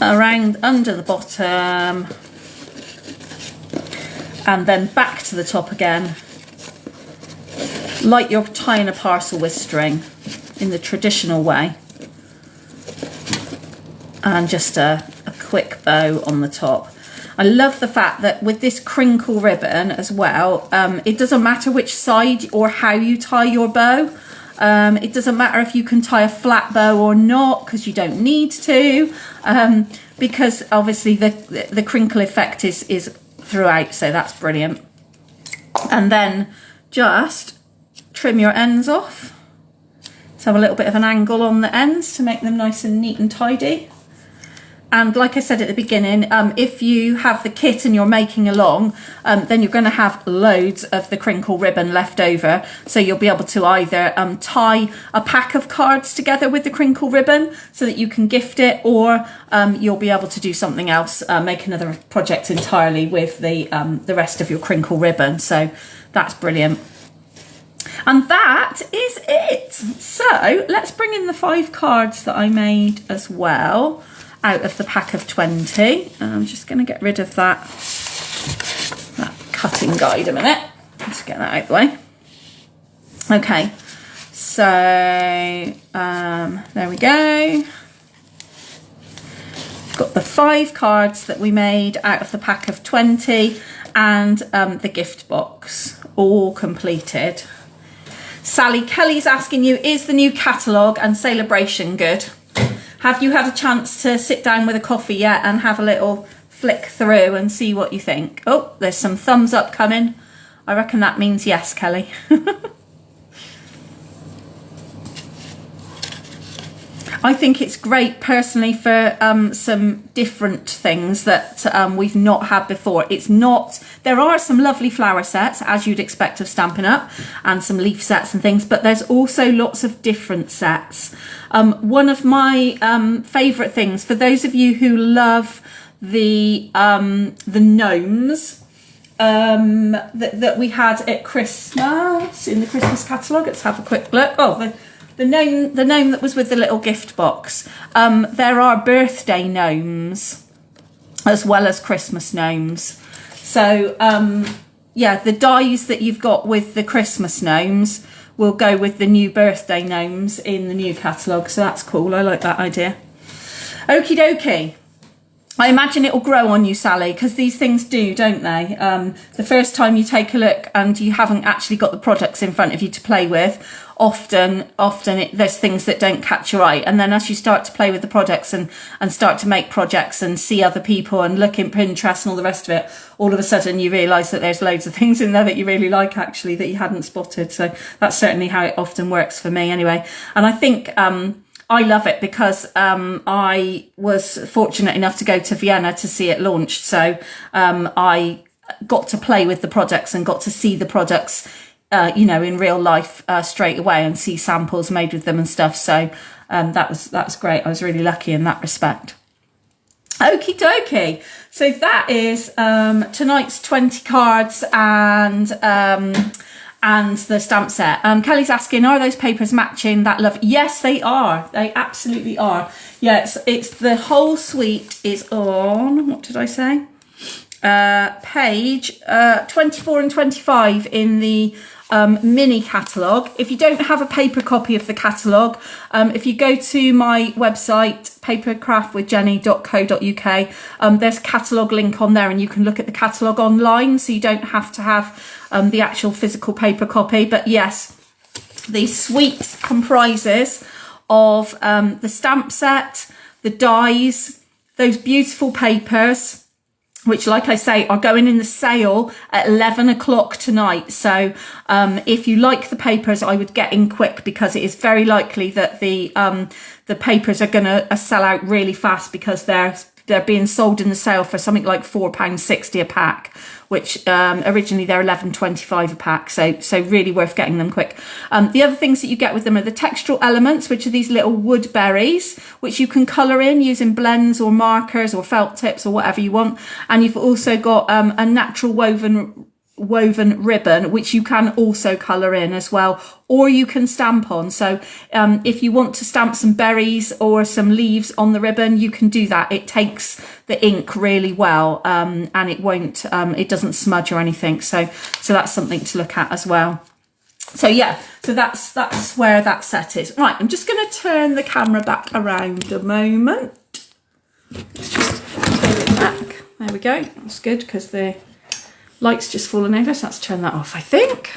around under the bottom and then back to the top again, like you're tying a parcel with string in the traditional way. And just a quick bow on the top. I love the fact that with this crinkle ribbon as well, it doesn't matter which side or how you tie your bow. It doesn't matter if you can tie a flat bow or not, because you don't need to, because obviously the crinkle effect is throughout, so that's brilliant. And then just trim your ends off. So have a little bit of an angle on the ends to make them nice and neat and tidy. And like I said at the beginning, if you have the kit and you're making along, then you're going to have loads of the crinkle ribbon left over. So you'll be able to either tie a pack of cards together with the crinkle ribbon so that you can gift it, or you'll be able to do something else, make another project entirely with the rest of your crinkle ribbon. So that's brilliant. And that is it. So let's bring in the 5 cards that I made as well out of the pack of 20. I'm just going to get rid of that cutting guide a minute. Let's get that out of the way. Okay, so there we go. Got the 5 cards that we made out of the pack of 20 and the gift box all completed. Sally, Kelly's asking you, is the new catalogue and celebration good? Have you had a chance to sit down with a coffee yet and have a little flick through and see what you think? Oh, there's some thumbs up coming. I reckon that means yes, Kelly. I think it's great personally for some different things that we've not had before. There are some lovely flower sets, as you'd expect of Stampin' Up, and some leaf sets and things, but there's also lots of different sets. One of my favourite things, for those of you who love the gnomes that we had at Christmas, in the Christmas catalogue, let's have a quick look. Oh, the gnome that was with the little gift box. There are birthday gnomes as well as Christmas gnomes. So yeah, the dies that you've got with the Christmas gnomes will go with the new birthday gnomes in the new catalogue. So that's cool. I like that idea. Okie dokie. I imagine it will grow on you, Sally, because these things do, don't they? The first time you take a look and you haven't actually got the products in front of you to play with, often there's things that don't catch your eye. And then as you start to play with the products and start to make projects and see other people and look in Pinterest and all the rest of it, all of a sudden you realise that there's loads of things in there that you really like, actually, that you hadn't spotted. So that's certainly how it often works for me anyway. And I think I love it because I was fortunate enough to go to Vienna to see it launched. So I got to play with the products and got to see the products, in real life straight away and see samples made with them and stuff. So that was great. I was really lucky in that respect. Okie dokie. So that is tonight's 20 cards and the stamp set. Kelly's asking, are those papers matching that love? Yes, they are. They absolutely are. Yes, it's the whole suite is on, what did I say? Page 24 and 25 in the mini catalogue. If you don't have a paper copy of the catalogue, if you go to my website, papercraftwithjenny.co.uk, there's a catalogue link on there and you can look at the catalogue online, so you don't have to have the actual physical paper copy. But yes, the suite comprises of the stamp set, the dies, those beautiful papers, which, like I say, are going in the sale at 11 o'clock tonight. So if you like the papers, I would get in quick, because it is very likely that the papers are going to sell out really fast, because they're being sold in the sale for something like £4.60 a pack, which originally they're £11.25 a pack. So really worth getting them quick. The other things that you get with them are the textural elements, which are these little wood berries, which you can colour in using blends or markers or felt tips or whatever you want. And you've also got a natural woven ribbon, which you can also colour in as well, or you can stamp on. So if you want to stamp some berries or some leaves on the ribbon, you can do that. It takes the ink really well, and it doesn't smudge or anything. So that's something to look at as well. So yeah, so that's where that set is. Right, I'm just going to turn the camera back around a moment. Let's just turn it back. There we go. That's good, because the light's just fallen over, so let's turn that off, I think.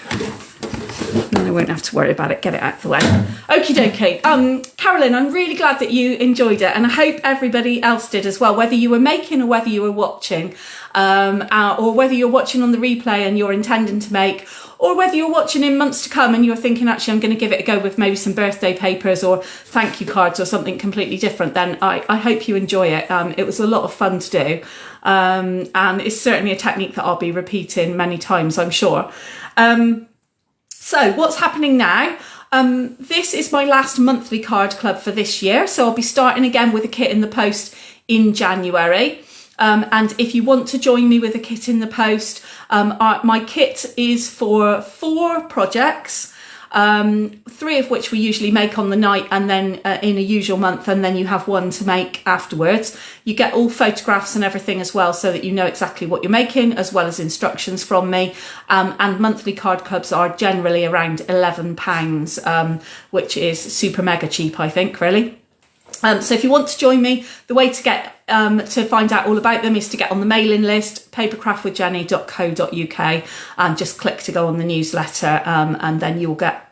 Then I won't have to worry about it, get it out of the way. Okie dokie. Carolyn, I'm really glad that you enjoyed it, and I hope everybody else did as well, whether you were making or whether you were watching, or whether you're watching on the replay and you're intending to make, or whether you're watching in months to come and you're thinking, actually, I'm going to give it a go with maybe some birthday papers or thank you cards or something completely different, then I hope you enjoy it. It was a lot of fun to do. And it's certainly a technique that I'll be repeating many times, I'm sure. So what's happening now? This is my last monthly card club for this year. So I'll be starting again with a kit in the post in January. And if you want to join me with a kit in the post, my kit is for 4 projects, 3 of which we usually make on the night and then in a usual month, and then you have 1 to make afterwards. You get all photographs and everything as well, so that you know exactly what you're making, as well as instructions from me. And monthly card clubs are generally around £11, which is super mega cheap, I think, really. So if you want to join me, the way to get to find out all about them is to get on the mailing list, papercraftwithjenny.co.uk, and just click to go on the newsletter, and then you'll get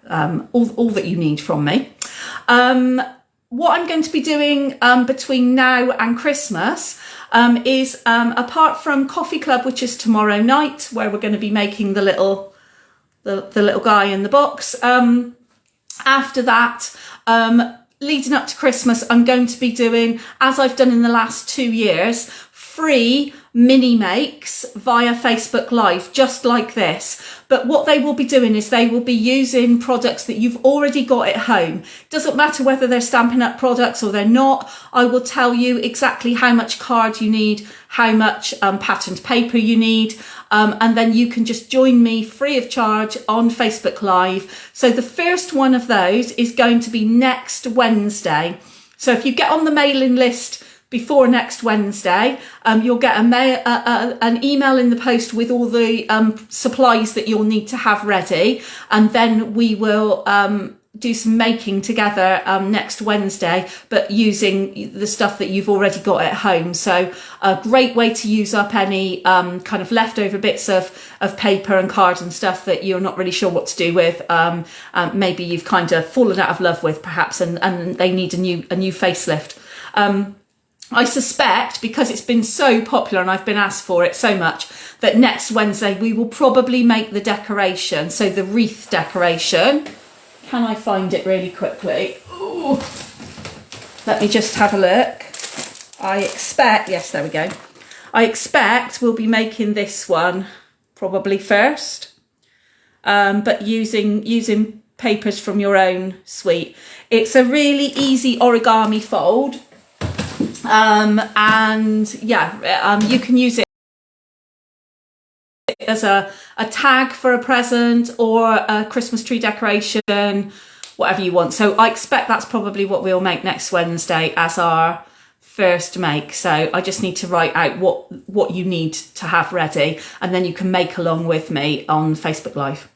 all that you need from me. What I'm going to be doing between now and Christmas is, apart from Coffee Club, which is tomorrow night, where we're going to be making the little guy in the box. After that, leading up to Christmas, I'm going to be doing, as I've done in the last 2 years, free mini makes via Facebook Live, just like this. But what they will be doing is they will be using products that you've already got at home. Doesn't matter whether they're Stampin' Up products or they're not. I will tell you exactly how much card you need, how much patterned paper you need, and then you can just join me free of charge on Facebook Live. So the first one of those is going to be next Wednesday. So if you get on the mailing list before next Wednesday, you'll get an email in the post with all the supplies that you'll need to have ready, and then we will do some making together next Wednesday, but using the stuff that you've already got at home. So a great way to use up any kind of leftover bits of paper and cards and stuff that you're not really sure what to do with. Maybe you've kind of fallen out of love with, perhaps, and they need a new facelift. I suspect, because it's been so popular and I've been asked for it so much, that next Wednesday we will probably make the decoration, so the wreath decoration. Can I find it really quickly? Ooh. Let me just have a look. I expect, yes, there we go. I expect we'll be making this one probably first, but using papers from your own suite. It's a really easy origami fold. And yeah, you can use it as a tag for a present or a Christmas tree decoration, whatever you want. So I expect that's probably what we'll make next Wednesday as our first make. So I just need to write out what you need to have ready, and then you can make along with me on Facebook Live.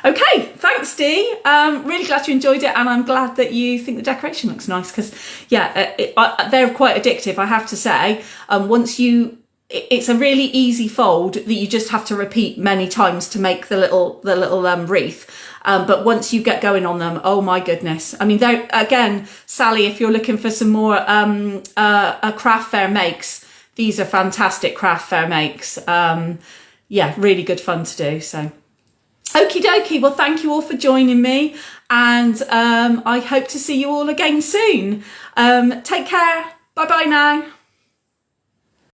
Okay, thanks Dee. Really glad you enjoyed it, and I'm glad that you think the decoration looks nice, because yeah, they're quite addictive, I have to say. It's a really easy fold that you just have to repeat many times to make the little wreath. But once you get going on them, oh my goodness. I mean, they're, again, Sally, if you're looking for some more craft fair makes, these are fantastic craft fair makes. Yeah, really good fun to do. So okie dokie, well, thank you all for joining me, and I hope to see you all again soon. Take care. Bye bye now.